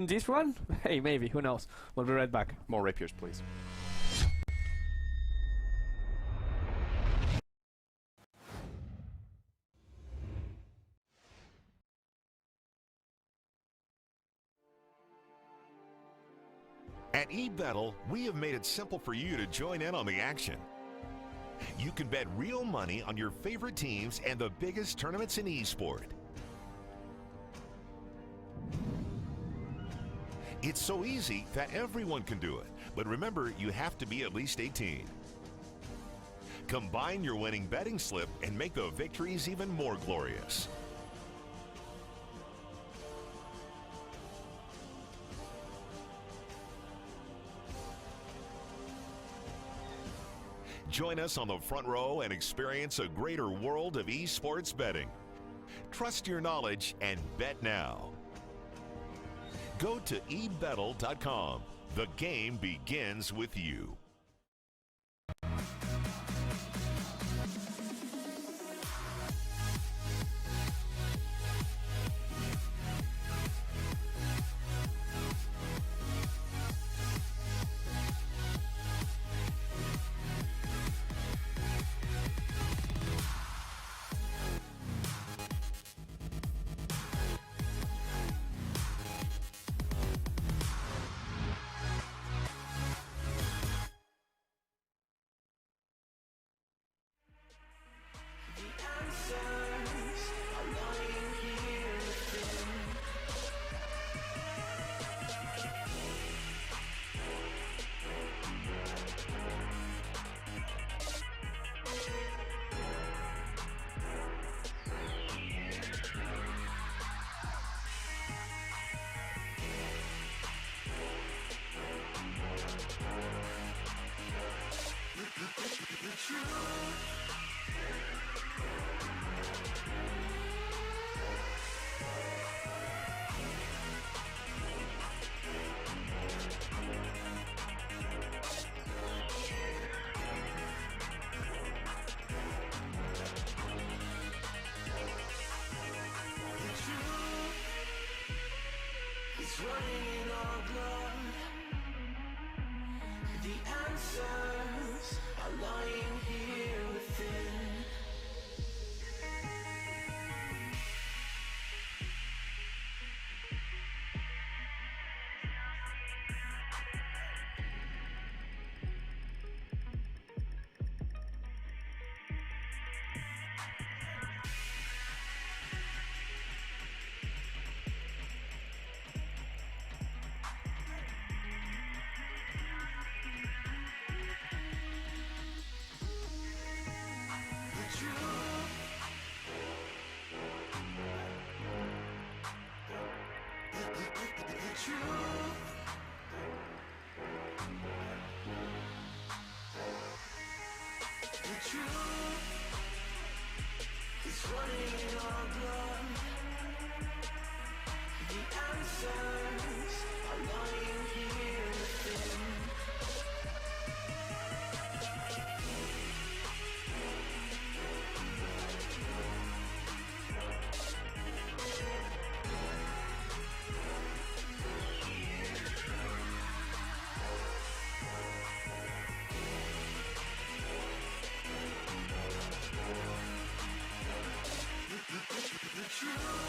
This one? Hey, maybe. Who knows? We'll be right back. More rapiers, please. At eBettle, we have made it simple for you to join in on the action. You can bet real money on your favorite teams and the biggest tournaments in esport. It's so easy that everyone can do it, but remember, you have to be at least 18. Combine your winning betting slip and make the victories even more glorious. Join us on the front row and experience a greater world of esports betting. Trust your knowledge and bet now. Go to ebettle.com. The game begins with you. Running in our blood. The answers are lying here within. It's running in our blood. The answers are lying here within. The truth.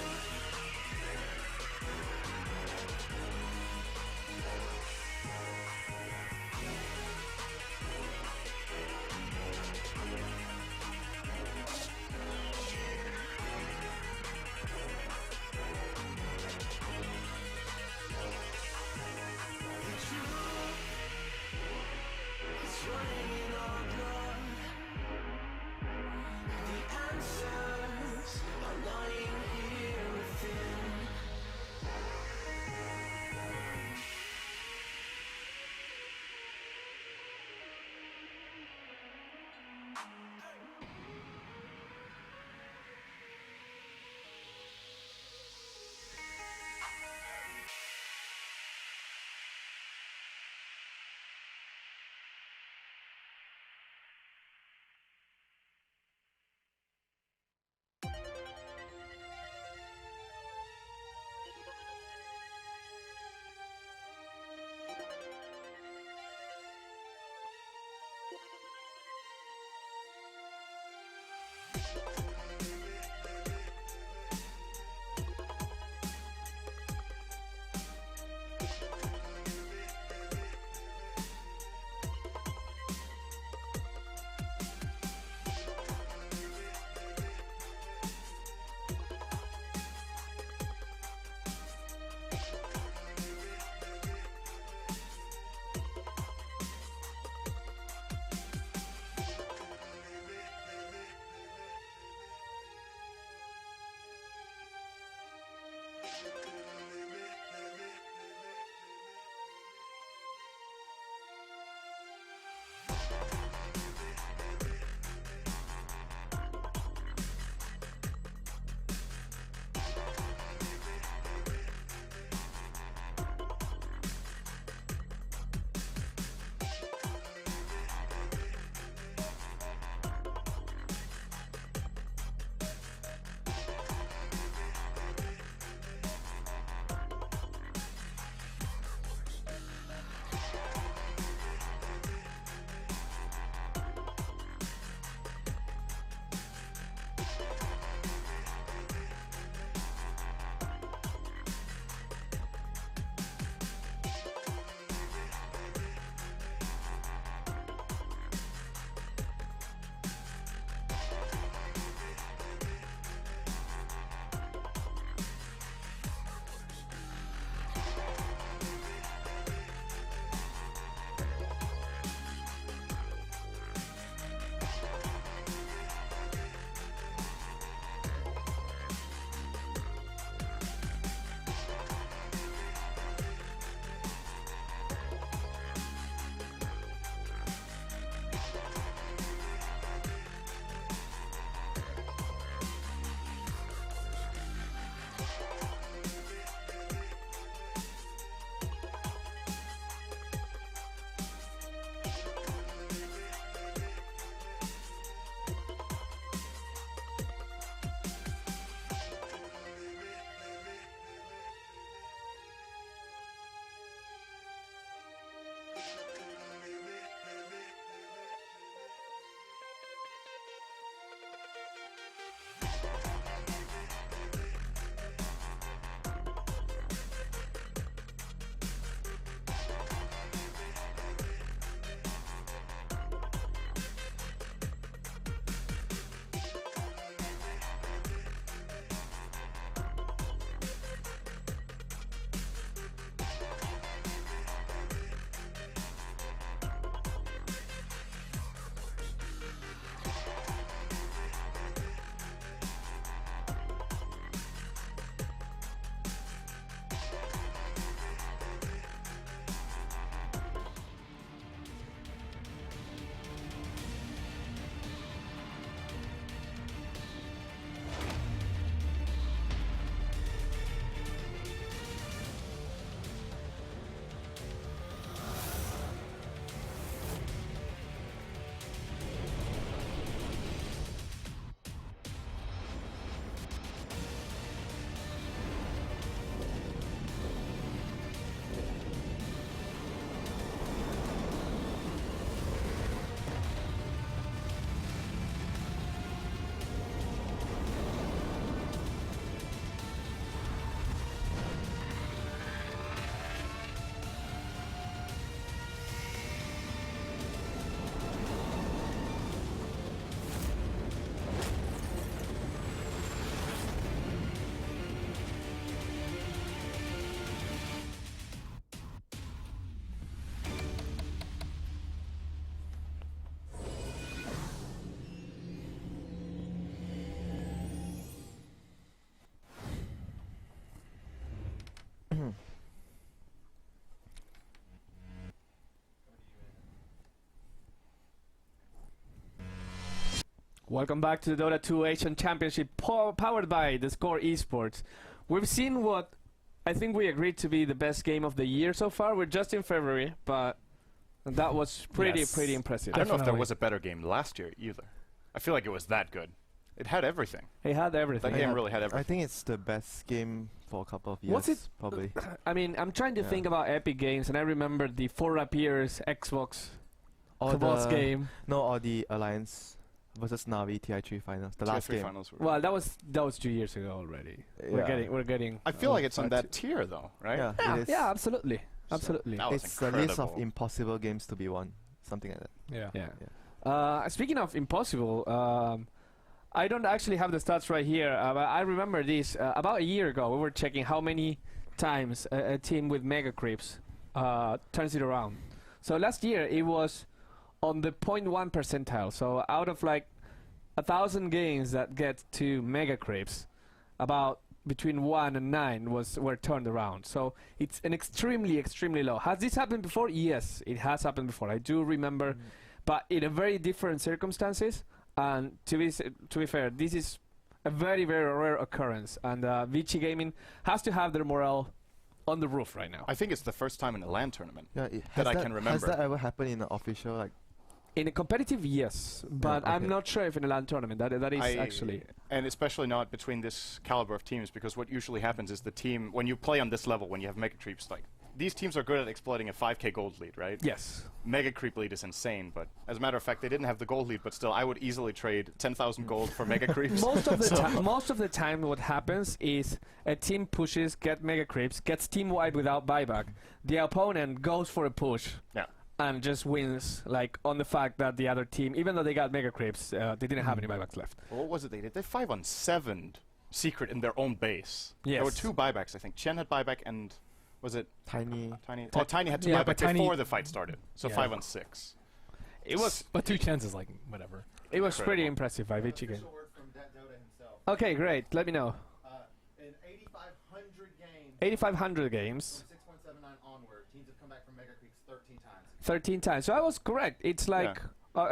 Welcome back to the Dota 2 Asian Championship powered by the Score Esports. We've seen what I think we agreed to be the best game of the year so far. We're just in February, but that was pretty impressive. I don't know if there was a better game last year either. I feel like it was that good. It had everything. It had everything. That game really had everything. I think it's the best game for a couple of years. What's it? Probably. I mean, I'm trying to think about Epic Games, and I remember the 4 Rapiers Xbox Cabals game. No, or the Alliance versus Navi TI3 finals. The last game. Finals were Well, that was 2 years ago already. Yeah. We're getting. I feel like it's on that tier though, right? Yeah, Yeah, it is. yeah, absolutely, absolutely. That was It's a list of incredible. impossible games to be won. Something like that. Yeah. Speaking of impossible, I don't actually have the stats right here, but I remember this. About a year ago, we were checking how many times a team with mega creeps turns it around. So last year, it was on the 0.1 percentile. So out of like 1,000 games that get to mega creeps, about between 1 and 9 were turned around. So it's an extremely low. Has this happened before? Yes, it has happened before. I do remember, but in a very different circumstances. And to be fair, this is a very rare occurrence. And Vici Gaming has to have their morale on the roof right now. I think it's the first time in a LAN tournament Yeah, that I can remember. Has that ever happened in an official like? In a competitive, yes, but I'm not sure if in a LAN tournament that is actually. And especially not between this caliber of teams, because what usually happens is the team, when you play on this level, when you have mega creeps, like these teams are good at exploiting a 5k gold lead, right? Yes. Mega creep lead is insane, but as a matter of fact, they didn't have the gold lead, but still, I would easily trade 10,000 gold for mega creeps. Most of the time, what happens is a team pushes, get mega creeps, gets team wide without buyback. The opponent goes for a push. Yeah. And just wins, like, on the fact that the other team, even though they got mega creeps, they didn't have any buybacks left. Well, what was it they did? They 5-on-7'd Secret in their own base. Yes. There were 2 buybacks, I think. Chen had buyback and, was it Tiny. Tiny? Oh, Tiny had to Yeah, buyback but Tiny- before the fight started. So Yeah. 5-on-6. It was But 2 chances, like, whatever. it was pretty Incredible. impressive by Vici game. Official word from Dota himself. Okay, great. Let me know. In 8,500 games, 8,500 games, from 6.79 onward, teams have come back from Mega Creeks 13 times. 13 times. So I was correct. It's like,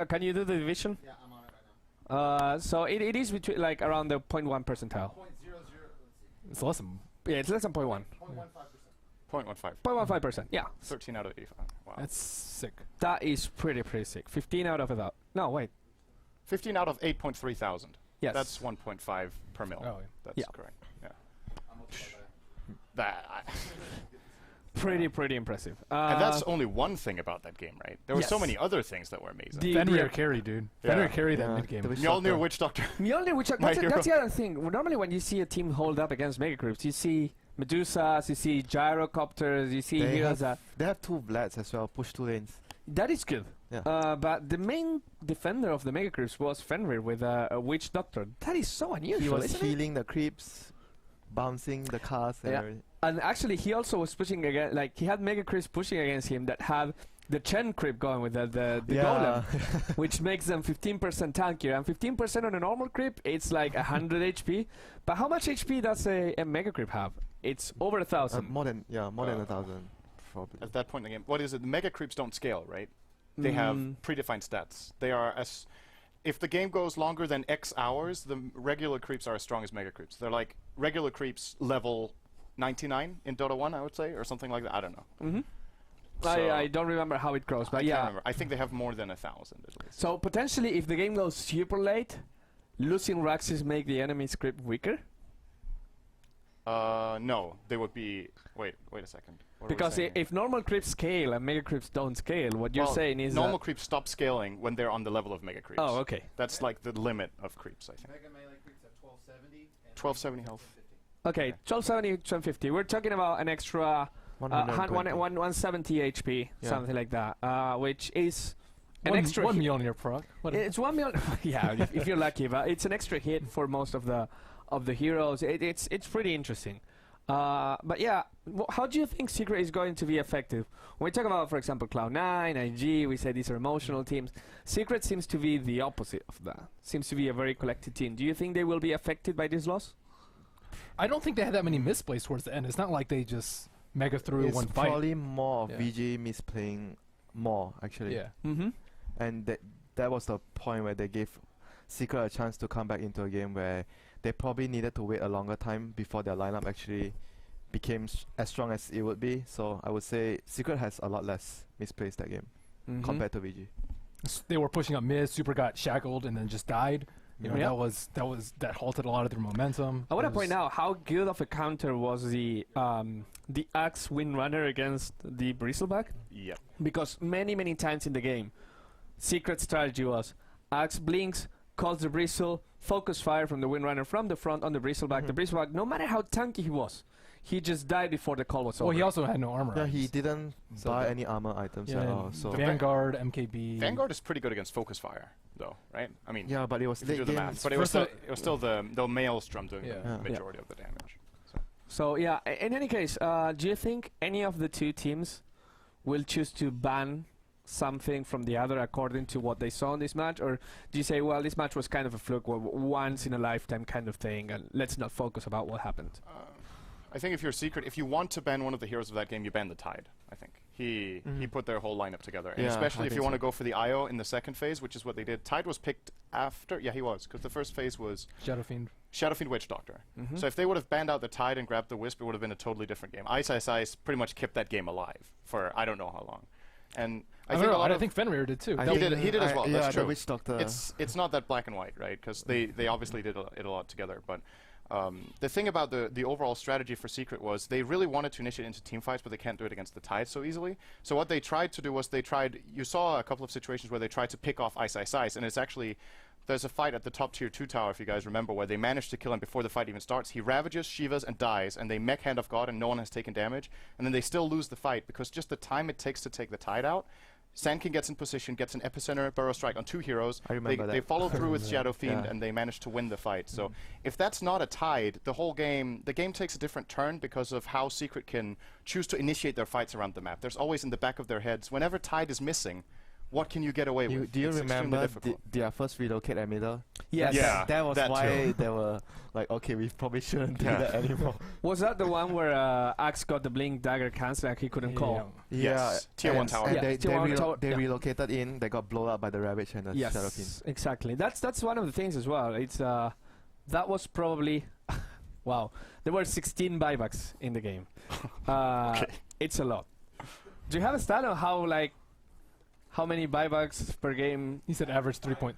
can you do the division? Yeah, I'm on it right now. So it is between like around the 0.1 percentile. 0.00, let's see, It's less than. Yeah, it's less than 0.1. 0.15%. 0.15. 0.15%. Yeah, 13 out of 85. Wow. That's sick. that is pretty sick. 15 out of 1,000. No, wait. 15 out of 8.3 thousand. Yes. That's 1.5 per mil. Oh, yeah. That's Yeah. correct. Yeah. I'm looking at that. That. pretty impressive. And that's only one thing about that game, right? There were so Yes. many other things that were amazing. Fenrir carry, dude. Yeah. Fenrir carry that Yeah, mid game. the Witch Mjolnir Doctor. Witch Doctor. Mjolnir, which My that's the other thing. Normally, when you see a team hold up against mega groups, you see Medusas, you see gyrocopters, you see heroes that. They have 2 Vlads as well. Push 2 lanes. That is good. Yeah. But the main defender of the mega groups was Fenrir with a Witch Doctor. That is so unusual, He was isn't it? healing the creeps, bouncing the cars. And Yeah. everything. And actually, he also was pushing against, like, he had mega creeps pushing against him that had the Chen creep going with the golem, which makes them 15% tankier. And 15% on a normal creep, it's like 100 HP. But how much HP does a mega creep have? It's over 1,000. more than 1,000 probably. At that point in the game, what is it? The mega creeps don't scale, right? They have predefined stats. They are as. If the game goes longer than X hours, the regular creeps are as strong as mega creeps. They're like regular creeps level 99 in Dota 1, I would say, or something like that. I don't know. Mm-hmm. So I don't remember how it goes, but I yeah. can't remember. I think they have more than 1,000 at least. So potentially, if the game goes super late, losing Raxes make the enemy script weaker. No, they would be. Wait a second. What are we Because saying here? if normal creeps scale and mega creeps don't scale, what you're Well, saying is normal creeps stop scaling when they're on the level of mega creeps. Oh, okay. That's like the limit of creeps, I think. Mega Melee Creeks have 1270. And 1270 health. 15. Okay, 1270, 1250. We're talking about an extra 170 HP, Yeah. something like that, which is an One extra. Mjolnir proc. It's 1 million. Yeah, if you're lucky, but it's an extra hit for most of the heroes. It's pretty interesting. But yeah, how do you think Secret is going to be effective? When we talk about, for example, Cloud9, IG, we say these are emotional teams. Secret seems to be the opposite of that. Seems to be a very collected team. Do you think they will be affected by this loss? I don't think they had that many misplays towards the end. It's not like they just mega through It's one fight. probably more of Yeah. VG misplaying more actually. Yeah. Mm-hmm. And that was the point where they gave Secret a chance to come back into a game where they probably needed to wait a longer time before their lineup actually became as strong as it would be. So I would say Secret has a lot less misplays that game Mm-hmm. compared to VG. They were pushing up mid. Super got shackled and then just died. You know, Yeah. that halted a lot of their momentum. I want to It point was- out how good of a counter was the Axe Windrunner against the Bristleback, Yeah. because many times in the game, Secret strategy was Axe blinks, calls the Bristle, focus fire from the Windrunner from the front on the Bristleback. The Bristleback, no matter how tanky he was, he just died before the call was over. Well, he also had no armor. Yeah, he items. didn't So buy that- any armor items Yeah, at and all. So Vanguard, MKB. Vanguard is pretty good against focus fire, though, right? I mean, yeah, but it was if you do late the game. math, but it was First still the Maelstrom doing Yeah. the Yeah. majority of the damage. So yeah, in any case, do you think any of the two teams will choose to ban something from the other according to what they saw in this match, or do you say, well, this match was kind of a fluke, once in a lifetime kind of thing, and let's not focus about what happened? I think if you're Secret, if you want to ban one of the heroes of that game, you ban the Tide. I think he put their whole lineup together, and Yeah, especially I if think you want to so. go for the IO in the second phase, which is what they did. Tide was picked after. Yeah, he was, because the first phase was Shadow Fiend. Shadowfiend Witch Doctor. Mm-hmm. So if they would have banned out the Tide and grabbed the Wisp, it would have been a totally different game. Ice pretty much kept that game alive for I don't know how long, and I think a lot I of think Fenrir did too. I he think- did as well. Yeah, That's the true. Witch Doctor. It's not that black and white, right? Because they obviously did it a lot together. But the thing about the overall strategy for Secret was they really wanted to initiate into team fights, but they can't do it against the Tide so easily. So what they tried to do was you saw a couple of situations where they tried to pick off Ice, and it's actually, there's a fight at the top tier 2 tower, if you guys remember, where they managed to kill him before the fight even starts. He ravages, Shivas, and dies, and they mech Hand of God, and no one has taken damage. And then they still lose the fight, because just the time it takes to take the Tide out, Sand King gets in position, gets an Epicenter Burrow Strike on 2 heroes. I remember They that. follow through with Shadow Fiend, Yeah. and they manage to win the fight. So if that's not a Tide, the game takes a different turn because of how Secret can choose to initiate their fights around the map. There's always in the back of their heads, whenever Tide is missing, what can you get away with? Do you It's extremely remember difficult. their first relocate at middle? Yes. Yeah. That was that why too. they were like, okay, we probably shouldn't do Yeah. that anymore. Was that the one where Axe got the blink dagger cancel and he couldn't call? Yes. Tier 1 tower. And Yeah, they, Tier they, 1 tower, they yeah. relocated in. They got blown up by the Ravage and the Shadow Fiend. Yes, exactly. That's one of the things as well. It's that was probably wow. There were 16 buybacks in the game. It's a lot. Do you have a stat on how many buybacks per game? He said average 3.6.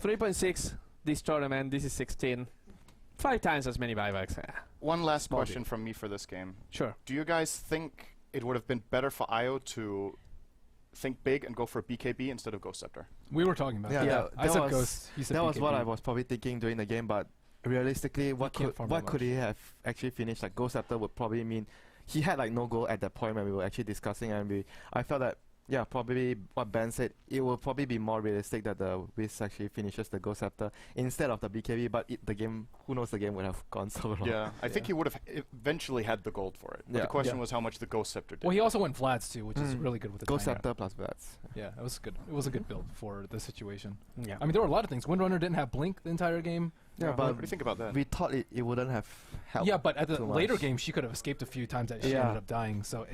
3.6 this tournament. This is 16. 5 times as many buybacks. One last Small question from me for this game. Sure. Do you guys think it would have been better for IO to think big and go for a BKB instead of Ghost Scepter? We were talking about Yeah, that. that I said was- Ghost. He said That was what BKB. I was probably thinking during the game, but realistically, what can't farm what that could much. he have actually finished? Like Ghost Scepter would probably mean he had like no goal at that point when we were actually discussing, and I felt that probably what Ben said, it will probably be more realistic that the Wiz actually finishes the Ghost Scepter instead of the BKB, but the game, who knows, the game would have gone so wrong. Yeah, I think he would have eventually had the gold for it. But Yeah. the question Yeah. was how much the Ghost Scepter did. Well, he also went Vlad's too, which is really good with the Ghost timing. Scepter plus Vats. Yeah, it was good. It was a good build for the situation. Yeah. I mean, there were a lot of things. Windrunner didn't have blink the entire game. Yeah, what but do you think about that? we thought it wouldn't have helped. Yeah, but at the too later much. game, she could have escaped a few times that she Yeah. ended up dying. So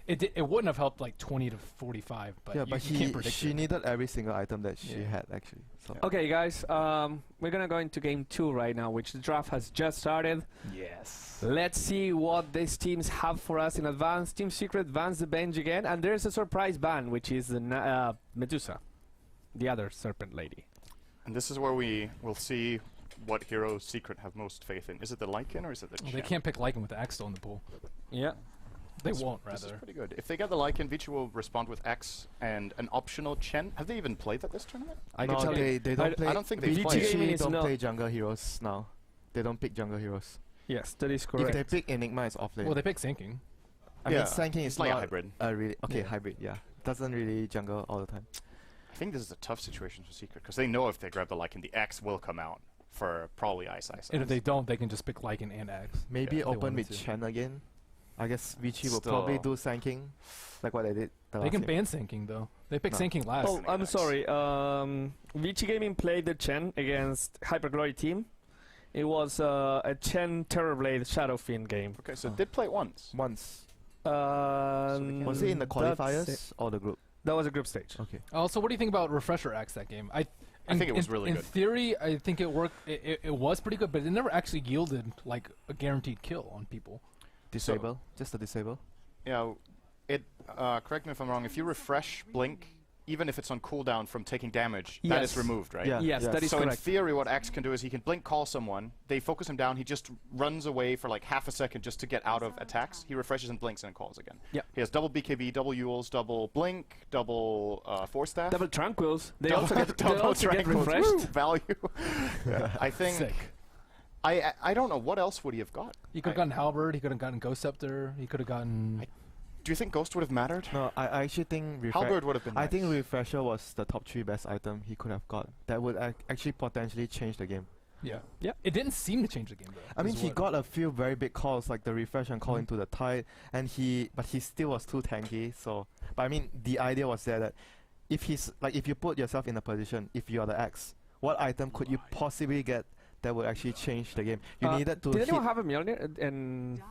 it wouldn't have helped like 20 to 45. But yeah, you, but you can't predict she it. needed every single item that she Yeah. had actually. So. Okay, guys. We're gonna go into game 2 right now, which the draft has just started. Yes. Let's see what these teams have for us in advance. Team Secret bans the bench again, and there's a surprise ban, which is the Medusa, the other serpent lady. And this is where we will see what hero Secret have most faith in. Is it the Lycan or is it the Well, they Chen? can't pick Lycan with the Axe still in the pool. Yeah. They This- won't, This is rather. pretty good. If they get the Lycan, Vici will respond with X and an optional Chen. Have they even played that this tournament? I no, can tell you. they don't play. I don't think they've Vici played. Gaming is don't not- play jungle heroes now. They don't pick jungle heroes. Yes, that is If correct. they pick Enigma, it's off lane. Well, they pick Sinking. I Yeah, mean, Sanking is it's like a not hybrid. really Yeah. hybrid. Yeah, doesn't really jungle all the time. I think this is a tough situation for Secret because they know if they grab the Lycan, the X will come out for probably Ice. And if they don't, they can just pick Lycan and Axe. Maybe if they open wanted with to. Chen again. I guess Vici will probably Still. do Sanking, like what they did. The They last can game. ban Sinking, though. They pick No. Sinking last. Oh, I'm Nice. sorry. Vici Gaming played the Chen against Hyperglory team, It was a Chen Terrorblade Shadow Fiend game. Okay, so did play it once. Once. Was it in the that's qualifiers or the group? That was a group stage. Okay. Also, what do you think about Refresher Axe that game? I think it was really in good. In theory, I think it worked. It was pretty good, but it never actually yielded like a guaranteed kill on people. Disable? Just a disable? Yeah, correct me if I'm wrong, if you refresh Blink, even if it's on cooldown from taking damage, that is Yes. removed, right? Yeah. Yes, that is So in correct. theory, what Axe can do is he can blink call someone, they focus him down, he just runs away for like half a second just to get out of attacks, he refreshes and blinks and calls again. Yep. He has double BKB, double Yules, double blink, double Force Staff. Double Tranquils. They Double- also get, they double also get Tranquils. refreshed. Woo, value. Yeah, I think... Sick. I don't know, what else would he have got? He could have gotten Halberd. He could have gotten Ghost Scepter. He could have gotten. Do you think Ghost would have mattered? No, I actually think Halberd would have been I nice. think Refresher was the top 3 best item he could have got. That would actually potentially change the game. Yeah. Yeah. It didn't seem to change the game though. I mean, is he what- got a few very big calls like the refresh and call into the tide, and but he still was too tanky. So, but I mean, the idea was there that if you put yourself in a position, if you are the X, what item could you possibly get that would actually change the game? You needed to Did hit. anyone have a Mjolnir in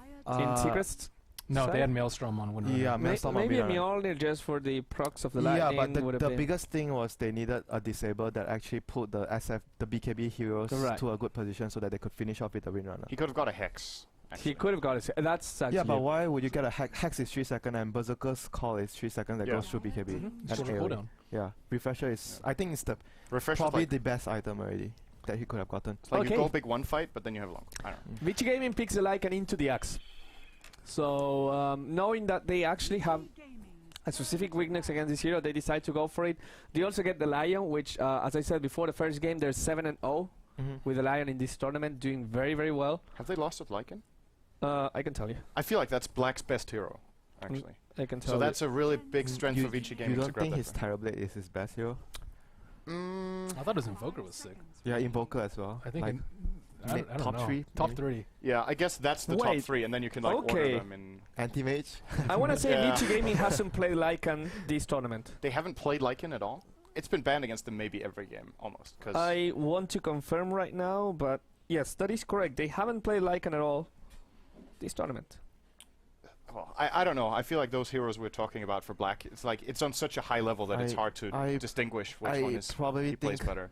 Secrets? No, side? they had Maelstrom on Windrunner. Yeah, Maelstrom on Maybe a Mirror. Mjolnir just for the procs of the Yeah, lightning but would have the been. biggest thing was they needed a disable that actually put the BKB heroes Correct. to a good position so that they could finish off with the Windrunner. He could have got a Hex. He actually. could have got it. That's actually. Yeah, but why would you get a Hex is 3 seconds and Berserker's Call is 3 seconds that Yeah. goes through BKB? Mhm. and Shorter AoE. cooldown. Yeah, Refresher is, I think it's the Refresh probably like, the best item already that he could have gotten. it's like Okay. you go big one fight, but then you have long. I don't know. Vici Gaming picks the Lycan into the Axe. So knowing that they actually have a specific weakness against this hero, they decide to go for it. They also get the Lion, which, as I said before, the first game they're 7-0 with the Lion in this tournament, doing very, very well. Have they lost with Lycan? I can tell you. I feel like that's Black's best hero, actually. I can tell So you. that's a really big strength for Vici You Gaming to don't grab think that. his Terrorblade is his best hero? Mm, I thought his Invoker was sick. Yeah, Invoker as well. I think like I don't top know. 3, Top maybe? 3. yeah, I guess that's the top Wait. 3, and then you can like Okay. order them in. Anti-Mage? I want to say Yeah. Vici Gaming hasn't played Lycan this tournament. They haven't played Lycan at all. It's been banned against them maybe every game, almost. Cause I want to confirm right now, but yes, that is correct. They haven't played Lycan at all this tournament. well, I don't know. I feel like those heroes we're talking about for Black, it's like it's on such a high level that it's hard to I distinguish which I one is probably he plays think better.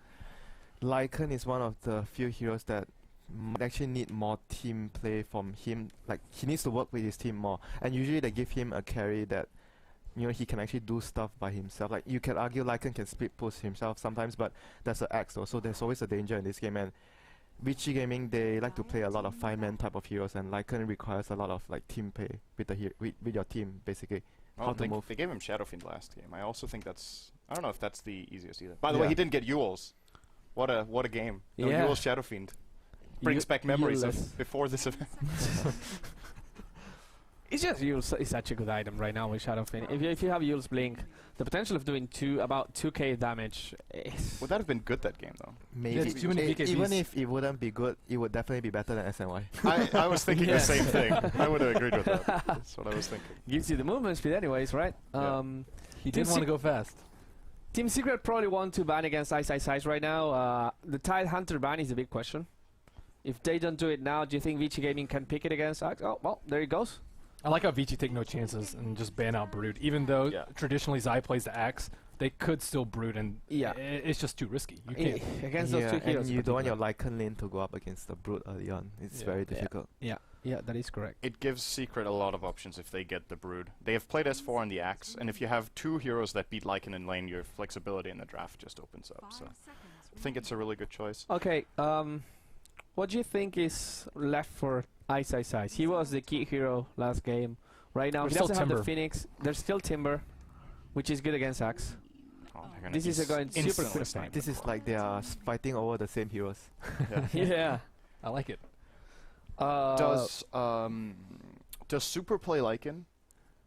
Lycan is one of the few heroes that might actually need more team play from him. Like, he needs to work with his team more. And usually they give him a carry that, you know, he can actually do stuff by himself. Like, you can argue Lycan can split push himself sometimes, but that's an axe though, so there's always a danger in this game. And Vici Gaming, they like to play a lot of 5-man type of heroes, and Lycan requires a lot of like team play with the with your team, basically. Well, how to they, move. they gave him Shadow Fiend last game. I also think that's. I don't know if that's the easiest either. By the way, Yeah. he didn't get Yules. What a game. No Yeah. Yules Shadow Fiend. Brings back memories Yules. of before this event. It's just Yules is such a good item right now with Shadow Fiend. If you have Yules Blink, the potential of doing about 2k damage is... Would that have been good that game though? Maybe it's too many BKBs. even if it wouldn't be good, it would definitely be better than SNY. I was thinking Yes. the same thing. I would have agreed with that. That's what I was thinking. gives you the movement speed anyways, right? Yeah. He did want to go fast. Team Secret probably want to ban against Ice Ice Ice right now. The Tide Hunter ban is a big question. If they don't do it now, do you think Vici Gaming can pick it against Axe? Oh, well, there it goes. I like how Vici take no chances and just ban out Brood. Even though Yeah. traditionally Zai plays the Axe, they could still Brood, and Yeah. it's just too risky. You can't. Against those two heroes. and you don't want your particularly. Lycan lane to go up against the Brute early on. It's Yeah. very Yeah. difficult. Yeah, that is correct. It gives Secret a lot of options if they get the Brood. They have played S4 on the Axe, and if you have two heroes that beat Lycan in lane, your flexibility in the draft just opens up. So I think it's a really good choice. Okay, what do you think is left for Ice Ice Ice? He was the key hero last game. Right now, There's he still doesn't have the Timber. Phoenix. There's still Timber, which is good against Axe. Oh, they're gonna This is going super instantly quick. snipe This the is Brood. like they are fighting over the same heroes. Yeah. I like it. Does Super play Lycan?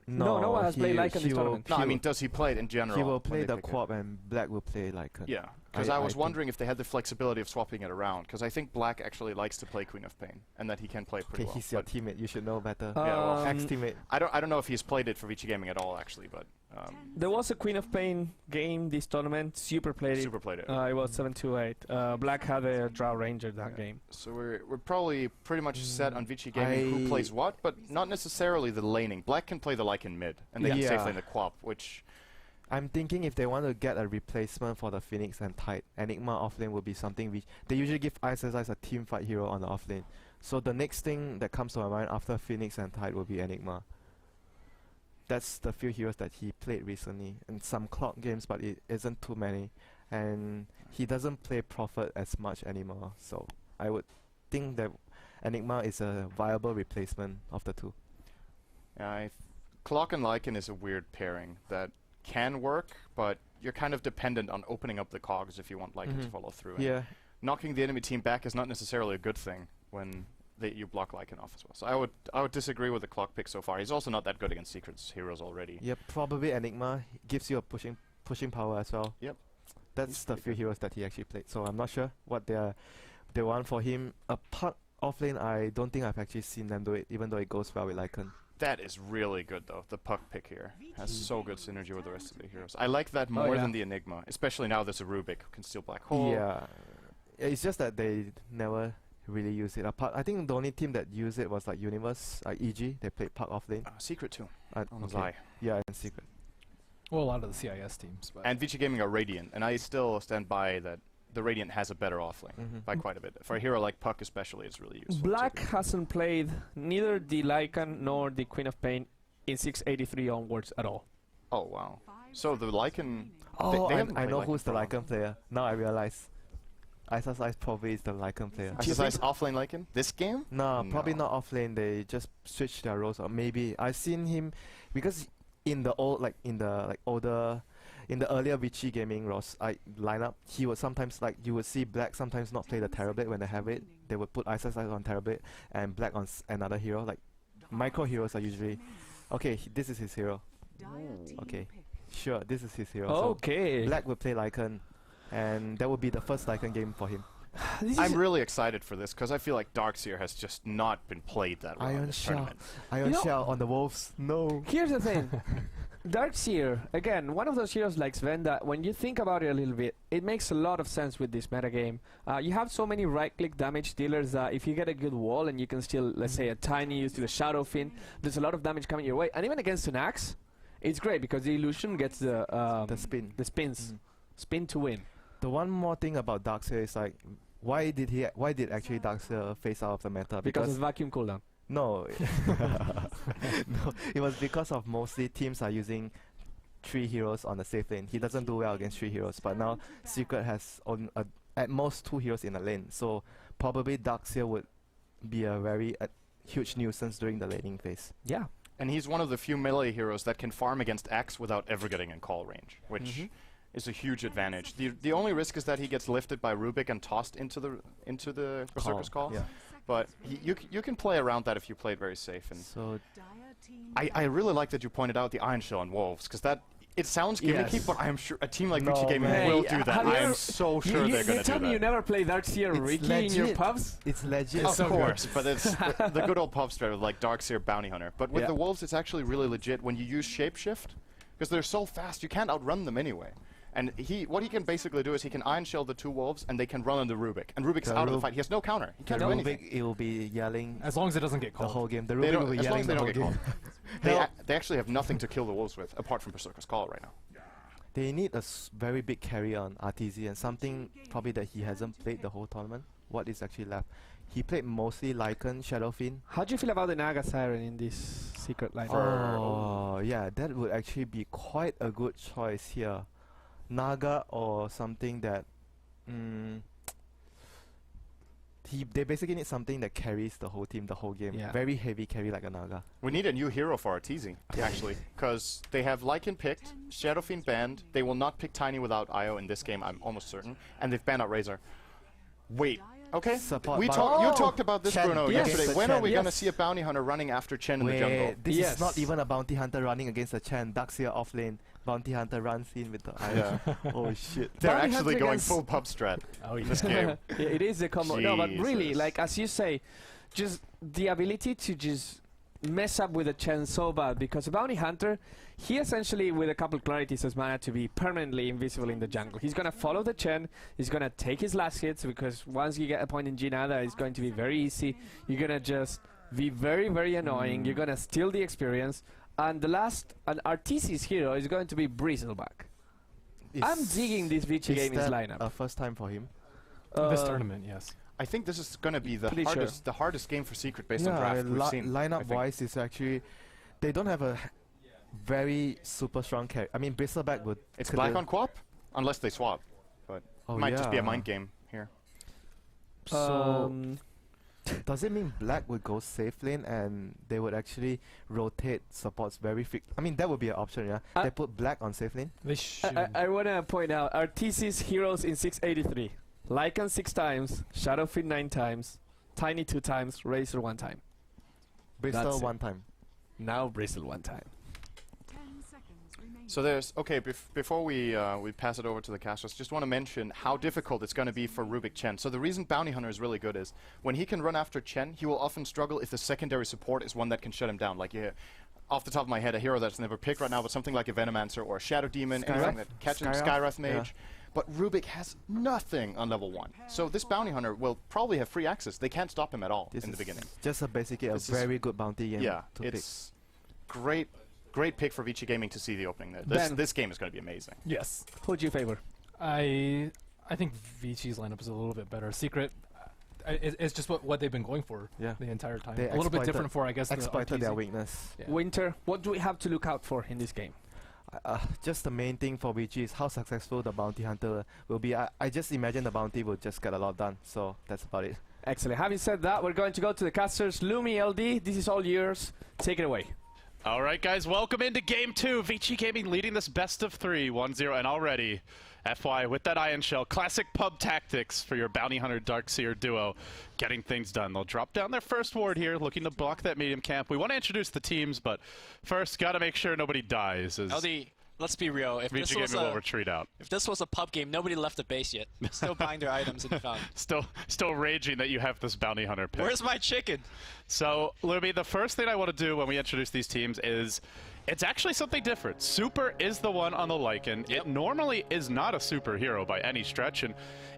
No one has played Lycan this he will- tournament. No, he I will- mean, does he play it in general? he will when play they the pick it? Quab and Black will play Lycan. Yeah, Because I was think- wondering if they had the flexibility of swapping it around. Because I think Black actually likes to play Queen of Pain, and that he can play pretty Okay, well. he's your But teammate. You should know better. Yeah, well, Ex-teammate. I don't know if he's played it for Vici Gaming at all, actually. But There was a Queen of Pain game this tournament. Super played it. Super played it. It was 7-8. Black had a Drow Ranger that game. So we're probably pretty much set on Vici Gaming who plays what, but not necessarily the laning. Black can play the Lycan mid, and they can Yeah. safely in the Quap, which I'm thinking if they want to get a replacement for the Phoenix and Tide, Enigma offlane would be something which they usually give ISS as a team fight hero on the offlane. So the next thing that comes to my mind after Phoenix and Tide will be Enigma. That's the few heroes that he played recently in some clock games, but it isn't too many. And he doesn't play Prophet as much anymore. So I would think that Enigma is a viable replacement of the two. Clock and Lycan is a weird pairing that can work, but you're kind of dependent on opening up the cogs if you want Lycan to follow through. And Yeah. knocking the enemy team back is not necessarily a good thing when you block Lycan off as well. So I would disagree with the Clock pick so far. He's also not that good against Secrets heroes already. Yeah, probably Enigma gives you a pushing power as well. Yep. That's the pretty few good. heroes that he actually played. So I'm not sure what they want for him. A puck offlane, I don't think I've actually seen them do it, even though it goes well with Lycan. That is really good though. The Puck pick here has so good synergy with the rest of the heroes. I like that more yeah. than the Enigma, especially now there's a Rubik who can steal Black Hole. Yeah, it's just that they never really use it. Apart, I think the only team that used it was like Universe, EG. They played puck offlane. Secret too. On On Zai. Yeah, and Secret. Well, a lot of the CIS teams. But And Vici Gaming are Radiant, and I still stand by that the Radiant has a better offlane by quite a bit. For a hero like Puck especially, it's really useful. Black hasn't played neither the Lycan nor the Queen of Pain in 683 onwards at all. Oh wow. So the Lycan. Oh, they haven't I played know Lycan who's the for a long Lycan player. Now I realize. Ice probably is the Lycan player. Exercise offlane Lycan? This game? No, probably No. not offlane. They just switched their roles, or maybe I've seen him because in the earlier Vici Gaming lineup, he would sometimes you would see Black sometimes not play the Terrorblade when they have it. They would put Ice on Terrorblade and Black on another hero. Like micro heroes are usually okay. This is his hero. Okay, sure, this is his hero. Okay. So Black would play Lycan, and that would be the first Lycan game for him. I'm really excited for this because I feel like Darkseer has just not been played that well in Iron this Shell, tournament. Iron You know- Shell on the Wolves. No. Here's the thing. Darkseer, again, one of those heroes like Sven that when you think about it a little bit, it makes a lot of sense with this metagame. You have so many right-click damage dealers that if you get a good wall and you can steal, let's say, a Tiny used to the Shadow Fin, there's a lot of damage coming your way. And even against an Axe, it's great because the Illusion gets the spin. the spins. Spin to win. The one more thing about Darkseer is why did actually Darkseer phase out of the meta? Because of vacuum cooldown. No, no, it was because of mostly teams are using 3 heroes on the safe lane. He doesn't do well against 3 heroes, but now Secret has at most 2 heroes in the lane. So probably Darkseer would be a very huge nuisance during the laning phase. Yeah. And he's one of the few melee heroes that can farm against Axe without ever getting in call range, which is a huge advantage. The only risk is that he gets lifted by Rubik and tossed into the Berserker's Call. Yeah. But you can play around that if you play it very safe. And So I really like that you pointed out the Iron Shell on Wolves, because it sounds gimmicky, Yes. but I am sure a team like No, Vici Gaming man. will Hey, do that. have you I am ever- so sure they're going to tell do me you that. never play Darkseer It's Ricky in your legit. pubs? it's legit. Of so good. course, but it's the good old pub strat of like Darkseer Bounty Hunter. But with Yeah. the Wolves, it's actually really legit when you use Shapeshift, because they're so fast, you can't outrun them anyway. And what he can basically do is he can Iron Shell the 2 Wolves, and they can run into Rubik. And Rubik's The out of the Rub- fight. He has no counter. He can't do Rubik, anything. it will be yelling as long as it doesn't get the called. whole game. The They Rubik don't, will be as long yelling as they the don't whole get game. called. They actually have nothing to kill the Wolves with, apart from Berserker's Call right now. They need a very big carry on RTZ and something probably that he hasn't played the whole tournament. What is actually left? He played mostly Lycan, Shadowfiend. How do you feel about the Naga Siren in this secret lineup? Oh, yeah, that would actually be quite a good choice here. Naga or something that... they basically need something that carries the whole team, the whole game. Yeah. Very heavy carry like a Naga. We need a new hero for our teasing, actually, because they have Lycan picked, Shadowfiend banned. They will not pick Tiny without IO in this game, I'm almost certain. And they've banned out Razor. Wait, Okay. Support You bounty- talked about this, Chen, Bruno, yes. yesterday. The When are Chen, we going to yes. see a bounty hunter running after Chen in the jungle? Wait, this Yes. is not even a bounty hunter running against a Chen. Darkseer off lane. Bounty hunter runs in with the Yeah. Oh shit. They're Bounty actually hunter going against- full pub strat Oh, in yeah. this game. Yeah, it is a combo. No, but really, Jesus. like as you say, just the ability to just mess up with a Chen so bad, because a bounty hunter, he essentially, with a couple clarities, has managed to be permanently invisible in the jungle. He's gonna follow the Chen, he's gonna take his last hits, because once you get a point in Ginada, it's going to be very easy. You're gonna just be very, very annoying. You're gonna steal the experience, and the last, and Arteezy's hero is going to be Bristleback. I'm digging this Vici Is Gaming's that lineup. a first time for him? This Uh, tournament, yes. I think this is going to be the Pretty sure. hardest game for Secret based on Yeah, draft we've seen. I lineup think. wise is actually they don't have a very super strong character. I mean, Bristleback would. It's could black do- on Quap, unless they swap. But Oh, it might just be a yeah. mind game here. So um, does it mean Black would go safe lane and they would actually rotate supports very I mean, that would be an option, yeah. They put Black on safe lane. They should. I want to point out Arteezy's heroes in 683. Lycan 6 times, Shadowfin 9 times, Tiny 2 times, Razor 1 time. Bristol That's it. one time. Now Bristle 1 time. So there's before we pass it over to the casters, just want to mention how difficult it's going to be for Rubik Chen. So the reason Bounty Hunter is really good is when he can run after Chen, he will often struggle if the secondary support is one that can shut him down. Like off the top of my head, a hero that's never picked right now, but something like a Venomancer or a Shadow Demon, anything that catches Skywrath Mage. Yeah. But Rubik has nothing on level 1. So this Bounty Hunter will probably have free access. They can't stop him at all This in the is beginning. just basically a This is- very good bounty game. Yeah, to pick. it's great pick for Vici Gaming to see the opening there. Ben. This game is going to be amazing. Yes. Who do you favor? I think Vici's lineup is a little bit better. Secret, it's just what they've been going for Yeah. the entire time. They A little bit exploited- different for, I guess, the exploited their Arteezy. weakness. Yeah. Winter, what do we have to look out for in this game? Just the main thing for Vici is how successful the bounty hunter will be. I just imagine the bounty will just get a lot done. So that's about it. Excellent. Having said that, we're going to go to the casters. Lumi, LD, this is all yours. Take it away. All right, guys, welcome into Game 2. Vici Gaming leading this best of 3, 1-0, and already, FY with that Iron Shell. Classic pub tactics for your Bounty Hunter Darkseer duo. Getting things done. They'll drop down their first ward here, looking to block that medium camp. We want to introduce the teams, but first, got to make sure nobody dies. As LD, let's be real. If Vici this, Gaming will retreat out. if this was a pub game, nobody left the base yet. Still buying their items in front. Still raging that you have this Bounty Hunter pick. Where's my chicken? So, Lumi, the first thing I want to do when we introduce these teams is it's actually something different. Super is the one on the Lycan. It normally is not a superhero by any stretch, and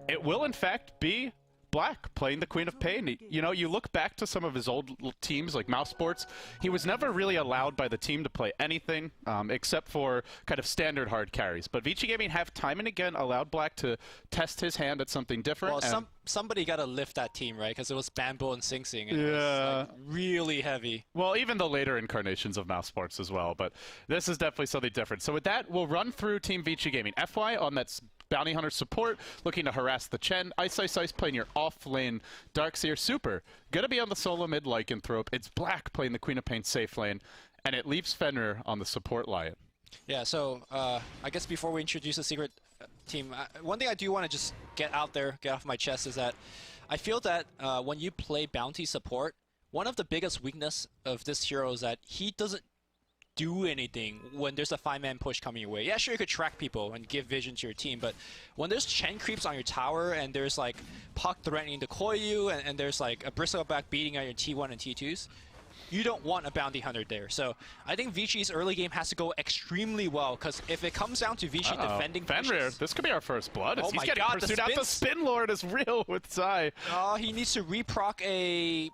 it will, in fact, be Black playing the Queen of Pain. You know, you look back to some of his old teams like Mouse Sports, he was never really allowed by the team to play anything except for kind of standard hard carries. But Vici Gaming have time and again allowed Black to test his hand at something different. Well, and somebody got to lift that team, right? Because it was Bambo and Sing Sing. And it Yeah. was, like, really heavy. Well, even the later incarnations of Mouse Sports as well, but this is definitely something different. So with that, we'll run through Team Vici Gaming. FY on that Bounty Hunter support, looking to harass the Chen. Ice playing your off-lane Darkseer Super. Gonna be on the solo mid Lycanthrope. It's Black playing the Queen of Pain safe lane, and it leaves Fenrir on the support Lion. Yeah, so I guess before we introduce the secret team, one thing I do want to just get out there, get off my chest, is that I feel that when you play bounty support, one of the biggest weakness of this hero is that he doesn't do anything when there's a 5-man push coming your way. Yeah, sure, you could track people and give vision to your team, but when there's Chen creeps on your tower and there's like Puck threatening to coil you and there's like a Bristleback beating at your T1 and T2s, you don't want a bounty hunter there. So I think Vici's early game has to go extremely well, because if it comes down to Vici defending Fenrir, pushes, this could be our first blood. As Oh he's my getting God, the pursued out. The spins. Spin Lord is real with Zai. he needs to reproc a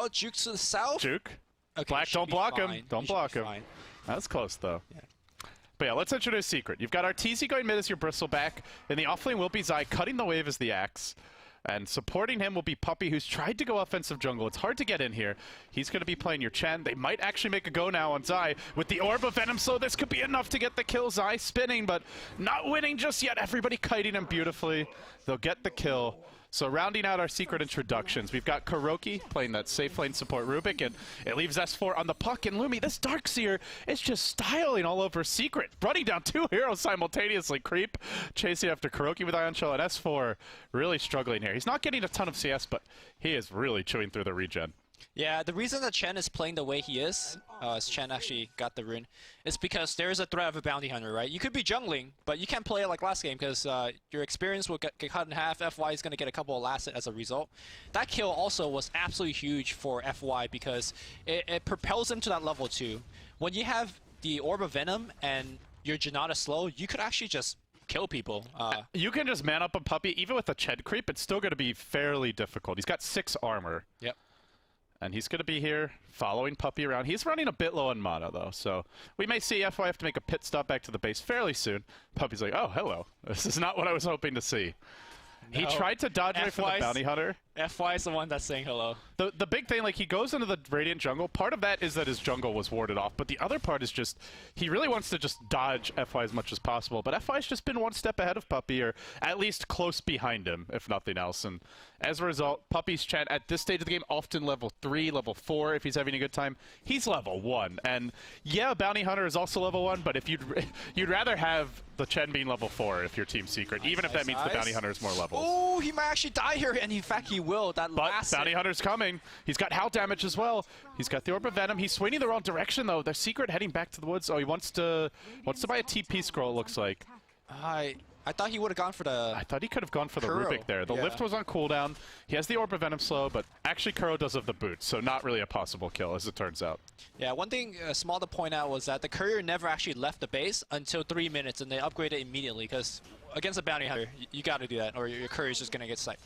juke to the south. Juke. Okay, Black, he should don't be block him. fine. Don't He should block be him. fine. That's close, though. Yeah. But yeah, let's introduce Secret. You've got Arteezy going mid as your Bristleback. In the offlane will be Zai cutting the wave as the Axe. And supporting him will be Puppey, who's tried to go offensive jungle. It's hard to get in here. He's going to be playing your Chen. They might actually make a go now on Zai with the Orb of Venom, so this could be enough to get the kill. Zai spinning, but not winning just yet. Everybody kiting him beautifully. They'll get the kill. So rounding out our secret introductions, we've got Kuroki playing that safe lane support Rubik, and it leaves S4 on the puck. And Lumi, this Darkseer is just styling all over secret, running down 2 heroes simultaneously. Creep chasing after Kuroki with Ion Shell, and S4 really struggling here. He's not getting a ton of CS, but he is really chewing through the regen. Yeah, the reason that Chen is playing the way he is, as Chen actually got the rune, is because there is a threat of a bounty hunter, right? You could be jungling, but you can't play it like last game because your experience will get cut in half. FY is going to get a couple of last hit as a result. That kill also was absolutely huge for FY because it propels him to that level 2. When you have the Orb of Venom and your Janata slow, you could actually just kill people. You can just man up a Puppy. Even with a Ched creep, it's still going to be fairly difficult. He's got 6 armor. Yep. And he's going to be here following Puppy around. He's running a bit low on mana, though, so we may see FY have to make a pit stop back to the base fairly soon. Puppy's like, oh, hello. This is not what I was hoping to see. No. He tried to dodge away from the bounty hunter. FY is the one that's saying hello. The big thing, like, he goes into the Radiant jungle. Part of that is that his jungle was warded off, but the other part is just he really wants to just dodge FY as much as possible. But FY's just been one step ahead of Puppy, or at least close behind him, if nothing else. And as a result, Puppy's Chan at this stage of the game often level 3, level 4 if he's having a good time. He's level 1. And yeah, Bounty Hunter is also level 1, but if you'd rather have the Chen being level 4 if you're Team Secret, even if that means the Bounty Hunter is more levels. Oh, he might actually die here, and in fact he will. That last Bounty Hunter's coming. He's got Howl damage as well. He's got the Orb of Venom. He's swinging the wrong direction, though. The Secret heading back to the woods. Oh, he wants to buy a TP scroll, it looks like. I thought he would have gone for the... I thought he could have gone for the Kuro. Rubik there. The lift was on cooldown. He has the Orb of Venom slow, but actually Kuro does have the boot, so not really a possible kill, as it turns out. Yeah, one thing small to point out was that the courier never actually left the base until 3 minutes, and they upgraded immediately, because against a bounty hunter, you got to do that, or your courier's just going to get sniped.